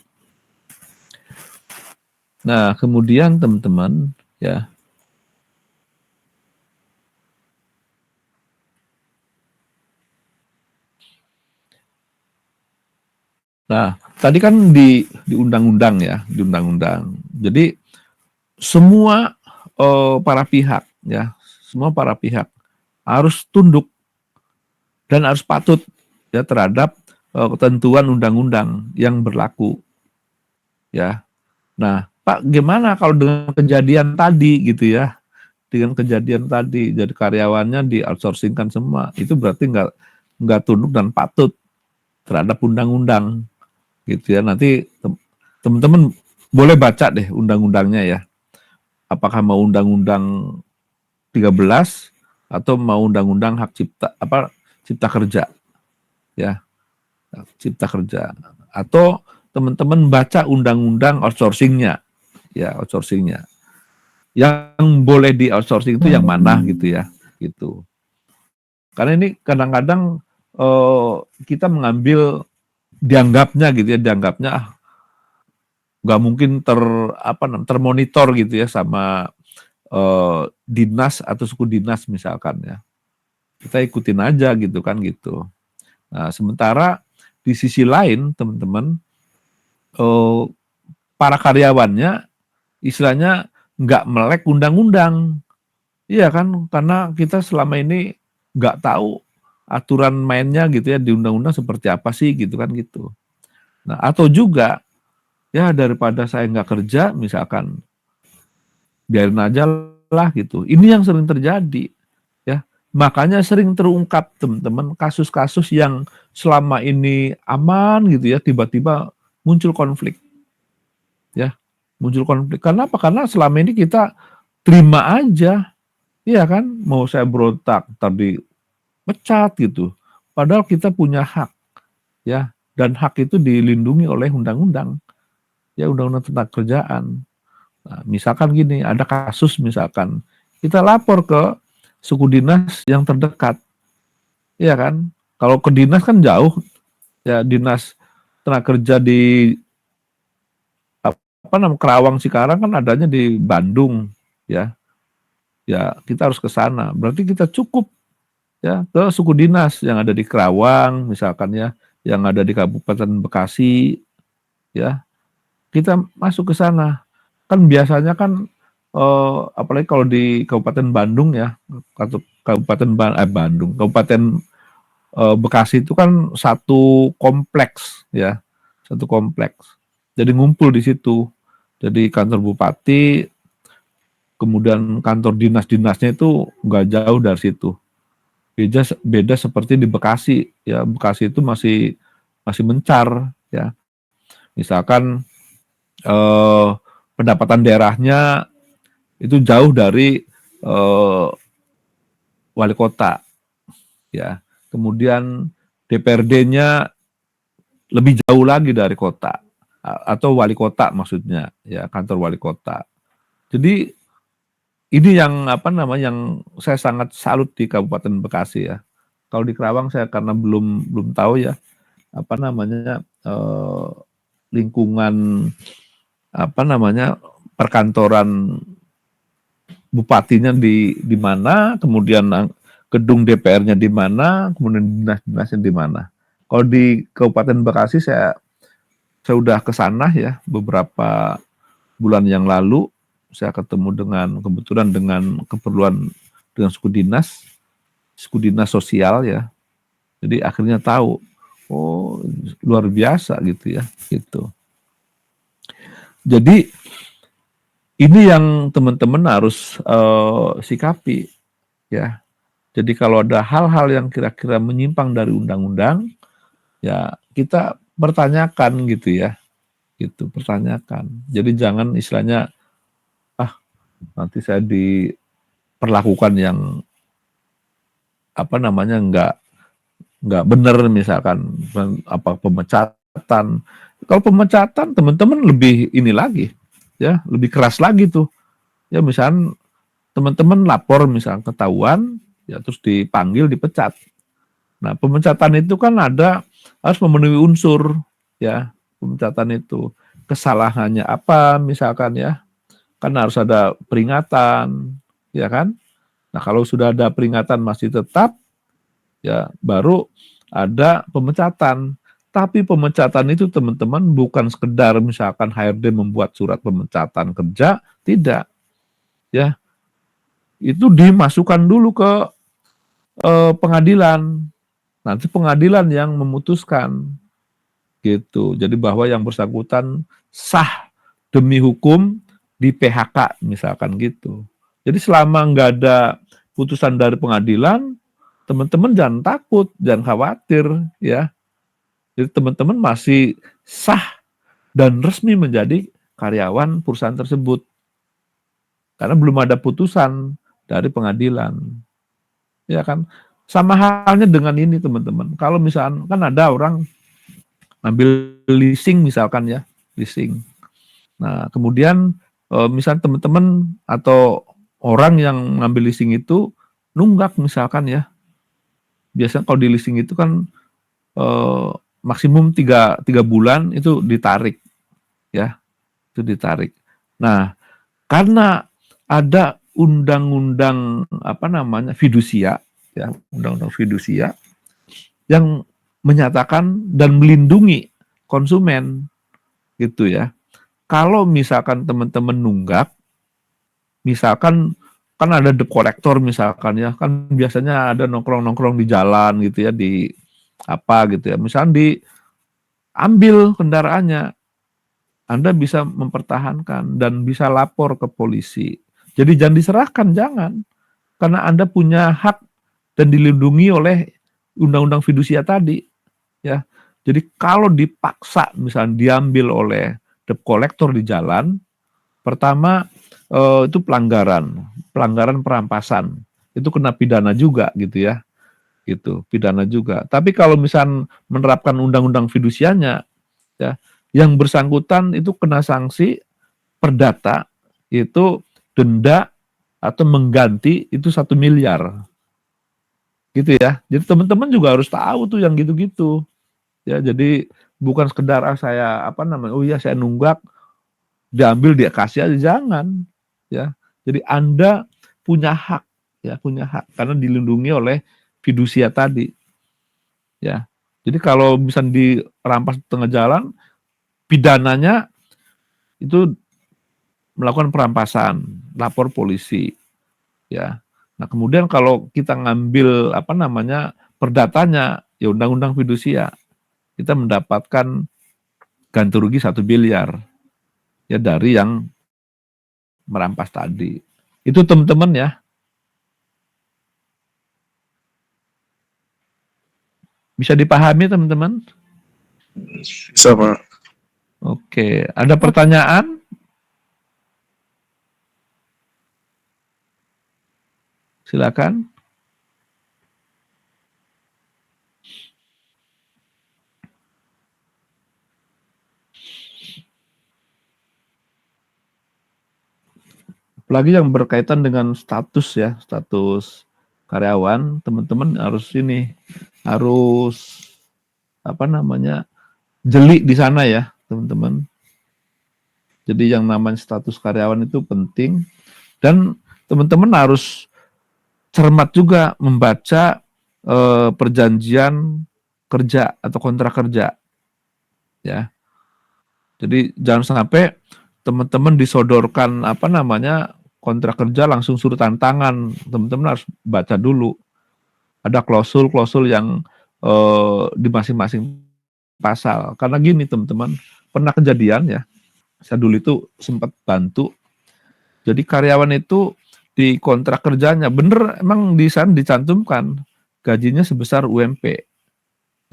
Nah kemudian teman-teman ya, nah tadi kan di undang-undang ya, di undang-undang. Jadi semua para pihak ya, semua para pihak harus tunduk dan harus patut ya terhadap ketentuan undang-undang yang berlaku ya. Nah Pak gimana kalau dengan kejadian tadi gitu ya, dengan kejadian tadi jadi karyawannya di outsourcingkan semua, itu berarti nggak tunduk dan patut terhadap undang-undang gitu ya. Nanti teman-teman boleh baca deh undang-undangnya ya, apakah mau undang-undang 13 atau mau undang-undang hak cipta kerja ya, cipta kerja, atau teman-teman baca undang-undang outsourcingnya ya, outsourcingnya yang boleh di outsourcing itu yang mana gitu ya, gitu. Karena ini kadang-kadang kita mengambil dianggapnya gitu ya, dianggapnya nggak mungkin termonitor gitu ya sama dinas atau suku dinas misalkan ya. Kita ikutin aja gitu kan gitu. Nah, sementara di sisi lain teman-teman, para karyawannya istilahnya nggak melek undang-undang. Iya kan, karena kita selama ini nggak tahu aturan mainnya gitu ya di undang-undang seperti apa sih gitu kan gitu. Nah, atau juga ya daripada saya nggak kerja misalkan, biarin aja lah gitu. Ini yang sering terjadi ya. Makanya sering terungkap teman-teman kasus-kasus yang selama ini aman gitu ya, tiba-tiba muncul konflik ya, muncul konflik. Karena apa? Karena selama ini kita terima aja. Iya kan, mau saya berontak tadi pecat gitu. Padahal kita punya hak ya, dan hak itu dilindungi oleh undang-undang. Ya, undang-undang tentang kerjaan. Nah, misalkan gini, ada kasus misalkan kita lapor ke suku dinas yang terdekat. Iya kan? Kalau ke dinas kan jauh. Ya, dinas tenaga kerja di Kerawang Cikarang kan adanya di Bandung ya. Ya, kita harus ke sana. Berarti kita cukup ya ke suku dinas yang ada di Kerawang misalkan ya, yang ada di Kabupaten Bekasi ya. Kita masuk ke sana. Kan biasanya kan apalagi kalau di Kabupaten Bandung ya, atau Kabupaten Bekasi itu kan satu kompleks ya, satu kompleks. Jadi ngumpul di situ. Jadi kantor bupati, kemudian kantor dinas-dinasnya itu nggak jauh dari situ. Beda seperti di Bekasi ya. Bekasi itu masih mencar ya. Misalkan pendapatan daerahnya itu jauh dari wali kota ya. Kemudian DPRD-nya lebih jauh lagi dari kota atau wali kota maksudnya ya, kantor wali kota. Jadi ini yang yang saya sangat salut di Kabupaten Bekasi ya. Kalau di Kerawang saya karena belum tahu ya lingkungan perkantoran bupatinya di mana, kemudian gedung DPR-nya di mana, kemudian dinas-dinasnya di mana. Kalau di Kabupaten Bekasi saya sudah ke sana ya beberapa bulan yang lalu. Saya ketemu kebetulan dengan keperluan dengan suku dinas sosial ya. Jadi akhirnya tahu, oh luar biasa gitu ya, gitu. Jadi ini yang teman-teman harus sikapi ya. Jadi kalau ada hal-hal yang kira-kira menyimpang dari undang-undang, ya kita pertanyakan gitu ya, gitu pertanyakan. Jadi jangan istilahnya nanti saya diperlakukan yang nggak benar misalkan pemecatan. Kalau pemecatan teman-teman lebih ini lagi ya, lebih keras lagi tuh ya. Misalkan teman-teman lapor misalkan ketahuan ya, terus dipanggil dipecat. Nah, pemecatan itu kan harus memenuhi unsur ya. Pemecatan itu kesalahannya apa misalkan ya, kan harus ada peringatan ya kan. Nah, kalau sudah ada peringatan masih tetap ya, baru ada pemecatan. Tapi pemecatan itu teman-teman bukan sekedar misalkan HRD membuat surat pemecatan kerja, tidak ya. Itu dimasukkan dulu ke pengadilan. Nanti pengadilan yang memutuskan gitu. Jadi bahwa yang bersangkutan sah demi hukum di PHK misalkan gitu. Jadi selama nggak ada putusan dari pengadilan, teman-teman jangan takut, jangan khawatir ya. Jadi teman-teman masih sah dan resmi menjadi karyawan perusahaan tersebut. Karena belum ada putusan dari pengadilan. Ya kan? Sama halnya dengan ini teman-teman. Kalau misalkan kan ada orang ambil leasing misalkan ya, leasing. Nah, kemudian misalnya teman-teman atau orang yang ngambil leasing itu nunggak misalkan ya. Biasanya kalau di leasing itu kan maksimum 3 bulan itu ditarik ya, itu ditarik. Nah, karena ada undang-undang apa namanya fidusia ya, undang-undang fidusia yang menyatakan dan melindungi konsumen gitu ya. Kalau misalkan teman-teman nunggak, misalkan kan ada debt collector misalkan ya, kan biasanya ada nongkrong-nongkrong di jalan gitu ya, di apa gitu ya, misalnya diambil kendaraannya, Anda bisa mempertahankan dan bisa lapor ke polisi. Jadi jangan diserahkan, jangan. Karena Anda punya hak dan dilindungi oleh undang-undang fidusia tadi. Ya, jadi kalau dipaksa misalnya diambil oleh debt collector di jalan, pertama itu pelanggaran perampasan, itu kena pidana juga gitu ya, gitu pidana juga. Tapi kalau misalnya menerapkan undang-undang fidusianya, ya, yang bersangkutan itu kena sanksi perdata itu denda atau mengganti itu 1 miliar, gitu ya. Jadi teman-teman juga harus tahu tuh yang gitu-gitu. Ya, jadi bukan sekedar saya apa namanya, oh iya saya nunggak, diambil dia kasih aja, jangan. Ya, jadi Anda punya hak, ya punya hak karena dilindungi oleh fidusia tadi. Ya, jadi kalau bisa dirampas di tengah jalan, pidananya itu melakukan perampasan, lapor polisi. Ya, nah kemudian kalau kita ngambil apa namanya perdatanya, ya undang-undang fidusia, kita mendapatkan ganti rugi 1 miliar ya dari yang merampas tadi. Itu teman-teman ya. Bisa dipahami teman-teman? Bisa Pak. Oke, ada pertanyaan? Silakan. Apalagi yang berkaitan dengan status ya, status karyawan, teman-teman harus apa namanya, jeli di sana ya, teman-teman. Jadi yang namanya status karyawan itu penting dan teman-teman harus cermat juga membaca perjanjian kerja atau kontrak kerja ya. Jadi jangan sampai teman-teman disodorkan apa namanya kontrak kerja langsung suruh tanda tangan. Teman-teman harus baca dulu. Ada klausul-klausul yang di masing-masing pasal. Karena gini teman-teman, pernah kejadian ya. Saya dulu itu sempat bantu. Jadi karyawan itu di kontrak kerjanya bener emang di sana dicantumkan gajinya sebesar UMP.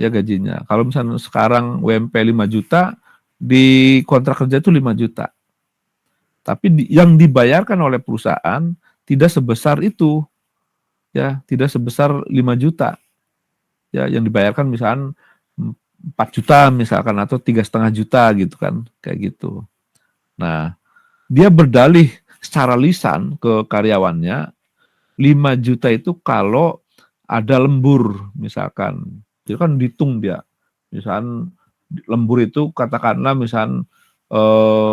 Ya gajinya. Kalau misalnya sekarang UMP 5 juta, di kontrak kerja itu 5 juta. Tapi yang dibayarkan oleh perusahaan tidak sebesar itu. Ya, tidak sebesar 5 juta. Ya, yang dibayarkan misalkan 4 juta misalkan atau 3,5 juta gitu kan, kayak gitu. Nah, dia berdalih secara lisan ke karyawannya 5 juta itu kalau ada lembur misalkan. Jadi kan dihitung dia. Misalkan lembur itu katakanlah misalkan 20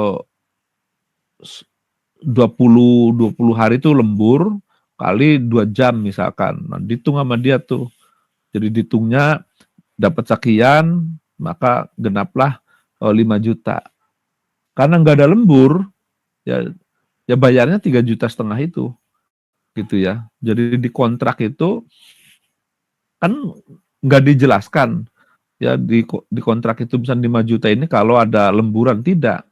hari itu lembur kali 2 jam misalkan. Nah, dihitung sama dia tuh. Jadi dihitungnya dapat sekian, maka genaplah 5 juta. Karena nggak ada lembur, ya bayarnya 3,5 juta itu. Gitu ya. Jadi di kontrak itu kan nggak dijelaskan ya di kontrak itu bisa 5 juta ini kalau ada lemburan, tidak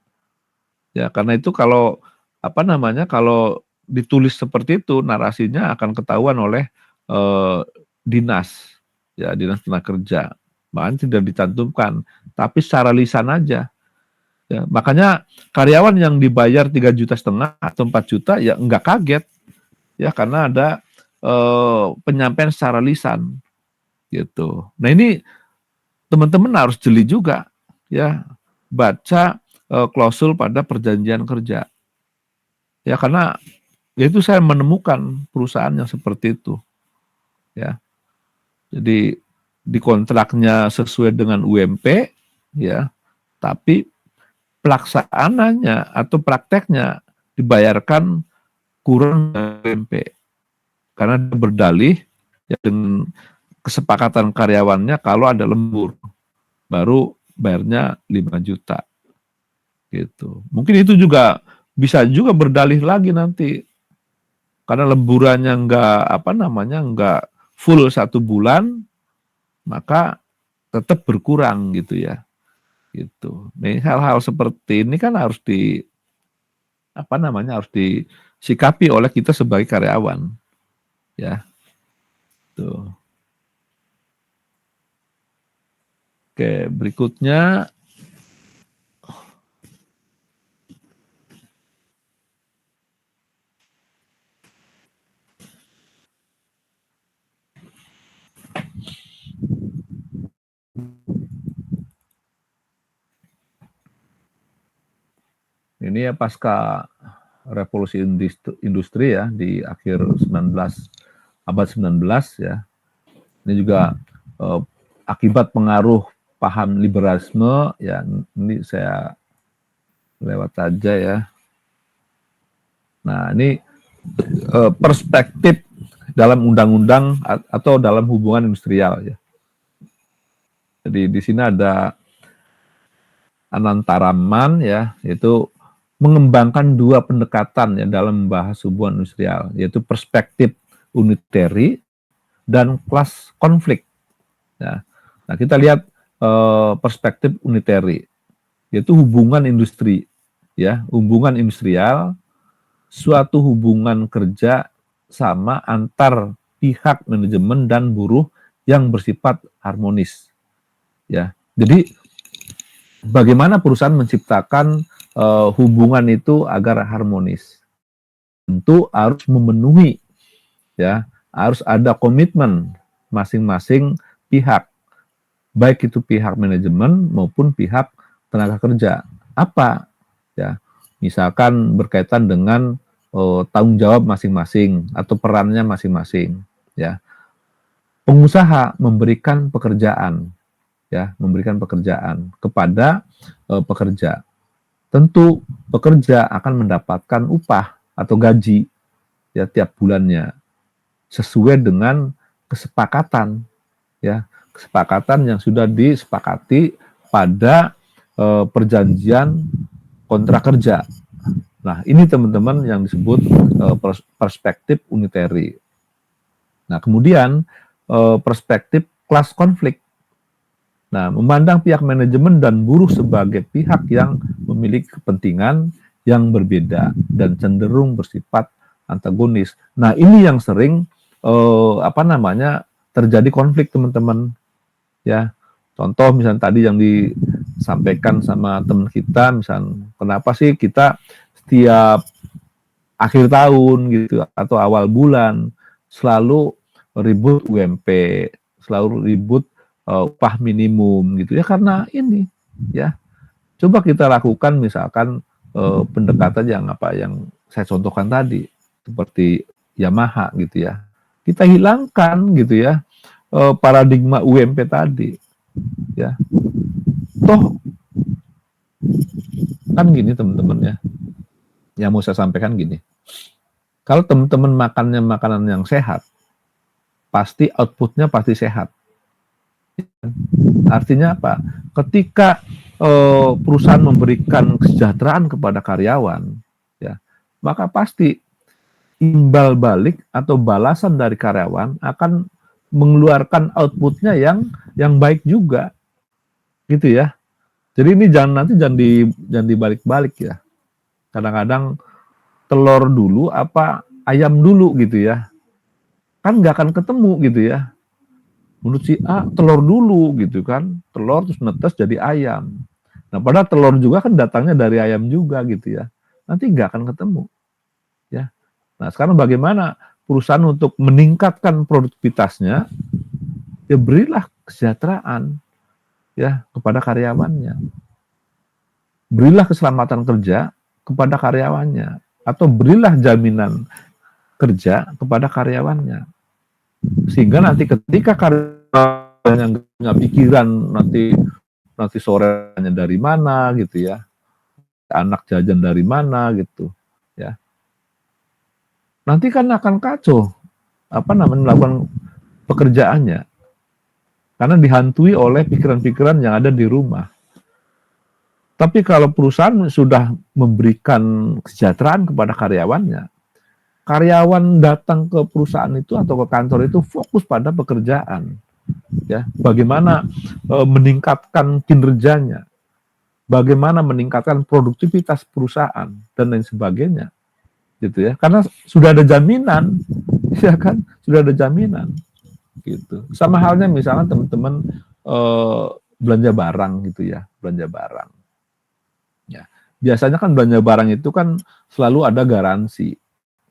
Ya, karena itu kalau kalau ditulis seperti itu narasinya akan ketahuan oleh dinas tenaga kerja. Makanya tidak dicantumkan, tapi secara lisan aja. Ya, makanya karyawan yang dibayar 3,5 juta atau 4 juta ya nggak kaget ya, karena ada penyampaian secara lisan gitu. Nah, ini teman-teman harus jeli juga ya, baca klausul pada perjanjian kerja. Ya, karena itu saya menemukan perusahaan yang seperti itu. Ya. Jadi di kontraknya sesuai dengan UMP ya, tapi pelaksanaannya atau prakteknya dibayarkan kurang dari UMP. Karena dia berdalih ya, dengan kesepakatan karyawannya kalau ada lembur baru bayarnya 5 juta gitu. Mungkin itu juga bisa juga berdalih lagi nanti karena lemburannya nggak full 1 bulan, maka tetap berkurang gitu ya. Gitu. Nih hal-hal seperti ini kan harus harus disikapi oleh kita sebagai karyawan. Ya. Tuh. Oke, berikutnya ini ya pasca revolusi industri ya di akhir abad 19 ya. Ini juga akibat pengaruh paham liberalisme ya, ini saya lewat saja ya. Nah, ini perspektif dalam undang-undang atau dalam hubungan industrial ya. Jadi di sini ada Anantaraman ya, yaitu mengembangkan 2 pendekatan ya dalam membahas hubungan industrial, yaitu perspektif unitary dan kelas konflik. Ya. Nah, kita lihat perspektif unitary, yaitu hubungan industri, ya, hubungan industrial, suatu hubungan kerja sama antar pihak manajemen dan buruh yang bersifat harmonis. Ya, jadi bagaimana perusahaan menciptakan hubungan itu agar harmonis? Tentu harus memenuhi, ya, harus ada komitmen masing-masing pihak, baik itu pihak manajemen maupun pihak tenaga kerja. Apa? Ya, misalkan berkaitan dengan tanggung jawab masing-masing atau perannya masing-masing. Ya, pengusaha memberikan pekerjaan, ya, memberikan pekerjaan kepada pekerja. Tentu pekerja akan mendapatkan upah atau gaji ya tiap bulannya sesuai dengan kesepakatan, ya, kesepakatan yang sudah disepakati pada perjanjian kontrak kerja. Nah, ini teman-teman yang disebut perspektif unitary. Nah, kemudian perspektif kelas konflik. Nah, memandang pihak manajemen dan buruh sebagai pihak yang memiliki kepentingan yang berbeda dan cenderung bersifat antagonis. Nah, ini yang sering terjadi konflik, teman-teman. Ya, contoh misalnya tadi yang disampaikan sama teman kita, misalnya kenapa sih kita setiap akhir tahun gitu atau awal bulan selalu ribut UMP, selalu ribut upah minimum gitu ya, karena ini ya. Coba kita lakukan misalkan pendekatan yang saya contohkan tadi seperti Yamaha gitu ya. Kita hilangkan gitu ya paradigma UMP tadi ya. Toh kan gini teman-teman ya. Yang mau saya sampaikan gini. Kalau teman-teman makannya makanan yang sehat, pasti outputnya pasti sehat. Artinya apa? Ketika perusahaan memberikan kesejahteraan kepada karyawan, ya, maka pasti imbal balik atau balasan dari karyawan akan mengeluarkan outputnya yang baik juga, gitu ya. Jadi ini jangan dibalik-balik ya. Kadang-kadang telur dulu apa ayam dulu gitu ya. Kan nggak akan ketemu gitu ya. Menurut si A telur dulu gitu kan. Telur terus netes jadi ayam. Nah, padahal telur juga kan datangnya dari ayam juga gitu ya. Nanti nggak akan ketemu ya. Nah, sekarang bagaimana perusahaan untuk meningkatkan produktivitasnya? Ya berilah kesejahteraan ya kepada karyawannya. Berilah keselamatan kerja kepada karyawannya atau berilah jaminan kerja kepada karyawannya. Sehingga nanti ketika karyawannya nggak pikiran nanti sorenya dari mana gitu ya, anak jajan dari mana gitu ya, nanti kan akan kacau melakukan pekerjaannya karena dihantui oleh pikiran-pikiran yang ada di rumah. Tapi kalau perusahaan sudah memberikan kesejahteraan kepada karyawannya, karyawan datang ke perusahaan itu atau ke kantor itu fokus pada pekerjaan, ya, bagaimana meningkatkan kinerjanya, bagaimana meningkatkan produktivitas perusahaan dan lain sebagainya, gitu ya, karena sudah ada jaminan, ya kan, sudah ada jaminan, gitu. Sama halnya misalnya teman-teman belanja barang gitu ya, belanja barang, ya, biasanya kan belanja barang itu kan selalu ada garansi.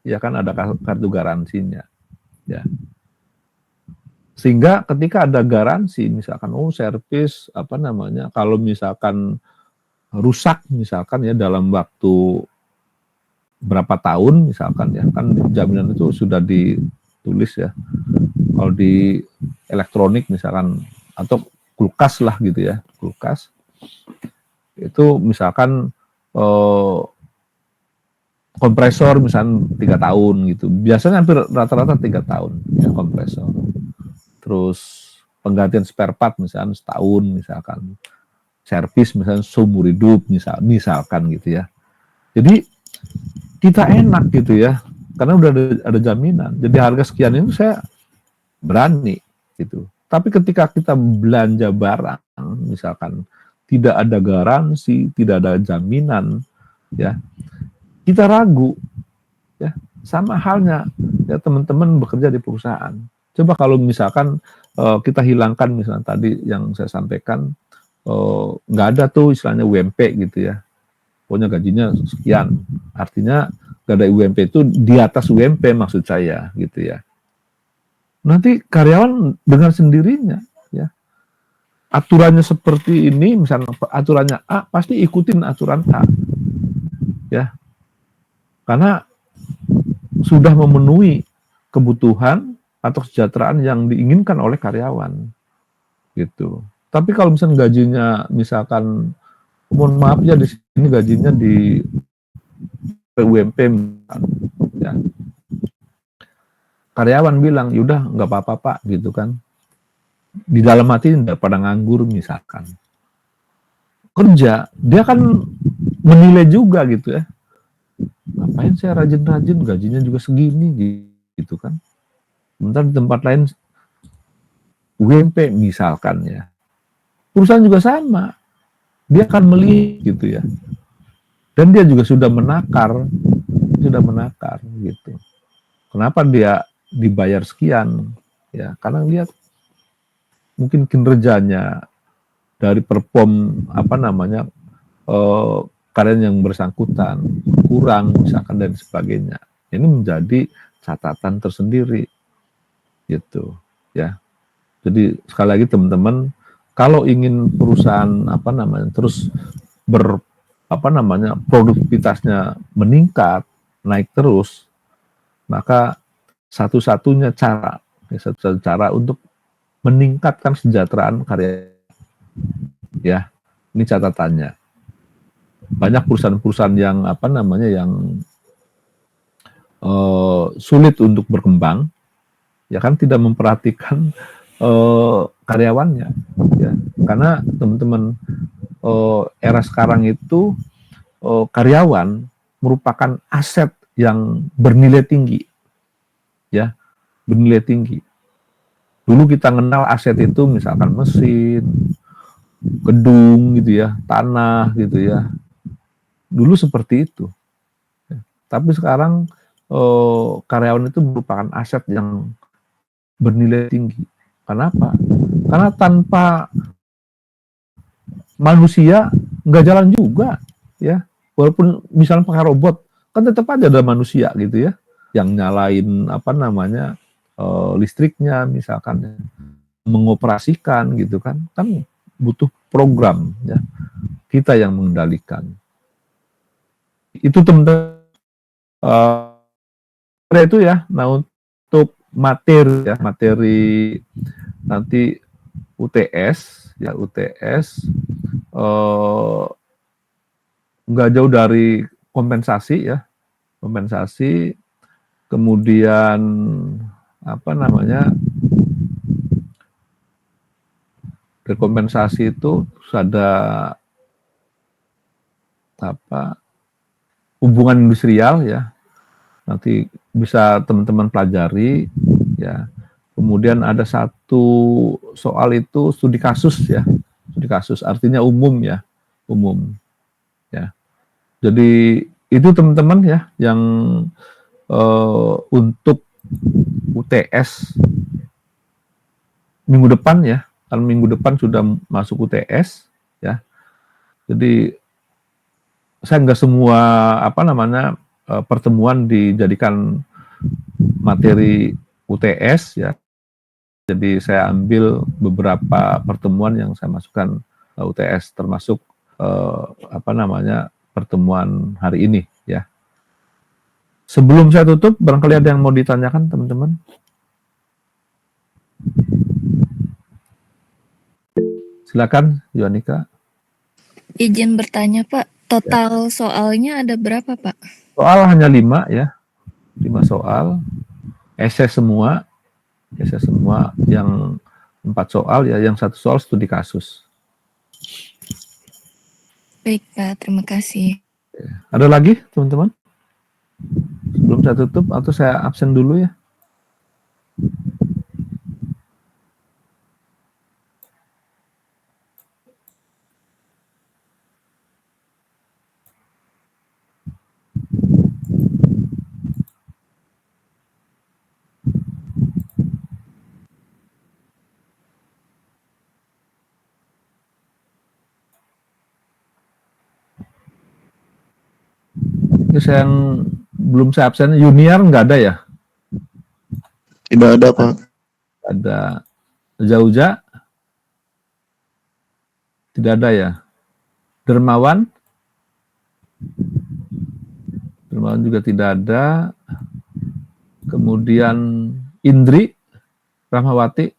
Ya kan ada kartu garansinya, ya. Sehingga ketika ada garansi, misalkan servis kalau misalkan rusak misalkan ya dalam waktu berapa tahun misalkan ya kan jaminan itu sudah ditulis ya. Kalau di elektronik misalkan atau kulkas lah gitu ya, kulkas itu misalkan kompresor misalnya 3 tahun gitu. Biasanya hampir rata-rata 3 tahun ya kompresor. Terus penggantian spare part misalnya setahun misalkan. Servis misalnya seumur hidup misalkan gitu ya. Jadi kita enak gitu ya. Karena udah ada jaminan. Jadi harga sekian itu saya berani gitu. Tapi ketika kita belanja barang misalkan tidak ada garansi, tidak ada jaminan ya, kita ragu, ya, sama halnya ya teman-teman bekerja di perusahaan. Coba kalau misalkan kita hilangkan misalnya tadi yang saya sampaikan, nggak ada tuh istilahnya UMP gitu ya, pokoknya gajinya sekian, artinya nggak ada UMP itu di atas UMP maksud saya gitu ya. Nanti karyawan dengan sendirinya, ya, aturannya seperti ini, misalnya aturannya A, pasti ikutin aturan A, ya. Karena sudah memenuhi kebutuhan atau kesejahteraan yang diinginkan oleh karyawan, gitu. Tapi kalau misalnya gajinya, misalkan, mohon maaf ya di sini gajinya di UMP, ya. Karyawan bilang, yaudah nggak apa-apa Pak, gitu kan. Di dalam hati daripada nganggur misalkan. Kerja, dia kan menilai juga gitu ya. Ngapain saya rajin-rajin, gajinya juga segini gitu kan. Sementara di tempat lain UMP misalkan ya. Perusahaan juga sama. Dia akan melihat gitu ya. Dan dia juga sudah menakar gitu. Kenapa dia dibayar sekian? Ya, karena lihat mungkin kinerjanya dari perform karyawan yang bersangkutan kurang misalkan dan sebagainya. Ini menjadi catatan tersendiri gitu ya. Jadi sekali lagi teman-teman, kalau ingin perusahaan terus produktivitasnya meningkat, naik terus, maka satu-satunya cara untuk meningkatkan kesejahteraan karyawan, ya, ini catatannya. Banyak perusahaan-perusahaan yang sulit untuk berkembang, ya kan, tidak memperhatikan karyawannya, ya. Karena teman-teman, era sekarang itu karyawan merupakan aset yang bernilai tinggi, ya, bernilai tinggi. Dulu kita kenal aset itu misalkan mesin, gedung gitu ya, tanah gitu ya. Dulu seperti itu. Tapi sekarang karyawan itu merupakan aset yang bernilai tinggi. Kenapa? Karena tanpa manusia nggak jalan juga, ya. Walaupun misalnya pakai robot, kan tetap aja ada manusia gitu ya, yang nyalain listriknya, misalkan mengoperasikan gitu kan butuh program ya, kita yang mengendalikan. Itu teman-teman itu ya. Nah, untuk materi nanti UTS nggak jauh dari kompensasi, kemudian dari kompensasi itu ada hubungan industrial ya, nanti bisa teman-teman pelajari ya. Kemudian ada satu soal itu studi kasus ya, artinya umum ya. Jadi itu teman-teman ya yang untuk UTS minggu depan ya, kan minggu depan sudah masuk UTS ya. Jadi saya nggak semua pertemuan dijadikan materi UTS ya. Jadi saya ambil beberapa pertemuan yang saya masukkan UTS, termasuk pertemuan hari ini ya. Sebelum saya tutup, barangkali ada yang mau ditanyakan teman-teman. Silakan, Yohanika. Izin bertanya Pak, total soalnya ada berapa Pak? Soal hanya 5 ya, 5 soal, esai semua, yang 4 soal ya, yang 1 soal studi kasus. Baik Pak, terima kasih. Ada lagi teman-teman? Sebelum saya tutup atau saya absen dulu ya? Yang belum saya absen, Junior nggak ada ya? Tidak ada, Pak. Ada. Zauja? Tidak ada ya? Dermawan? Dermawan juga tidak ada. Kemudian Indri Rahmawati?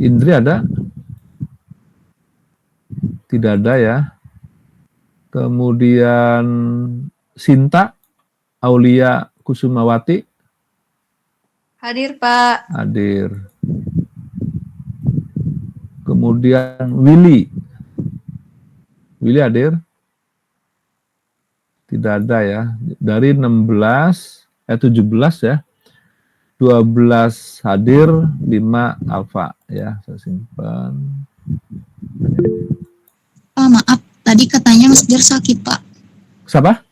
Indri ada? Tidak ada ya. Kemudian Sinta Aulia Kusumawati? Hadir, Pak. Hadir. Kemudian Willy hadir? Tidak ada ya. Dari 17 ya. 12 hadir, 5 alfa ya. Saya simpan. Pak, maaf, tadi katanya Mas Dir sakit, Pak. Siapa?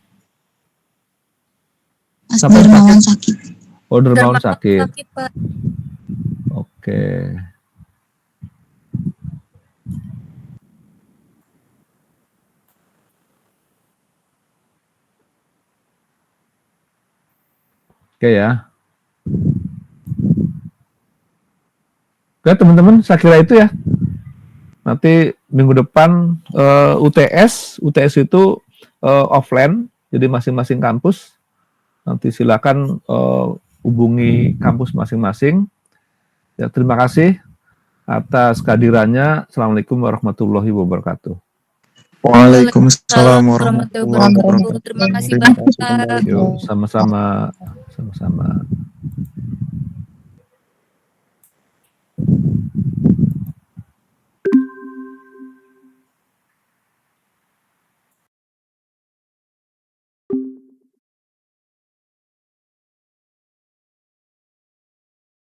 Mas Siapa Dermawan sakit. Oh, Dermawan sakit. Pak. Oke. Oke ya. Oke teman-teman, saya kira itu ya. Nanti minggu depan UTS itu offline, jadi masing-masing kampus. Nanti silakan hubungi kampus masing-masing. Ya, terima kasih atas kehadirannya. Assalamualaikum warahmatullahi wabarakatuh. Waalaikumsalam warahmatullahi wabarakatuh. Terima kasih banyak Pak. Yuk, sama-sama.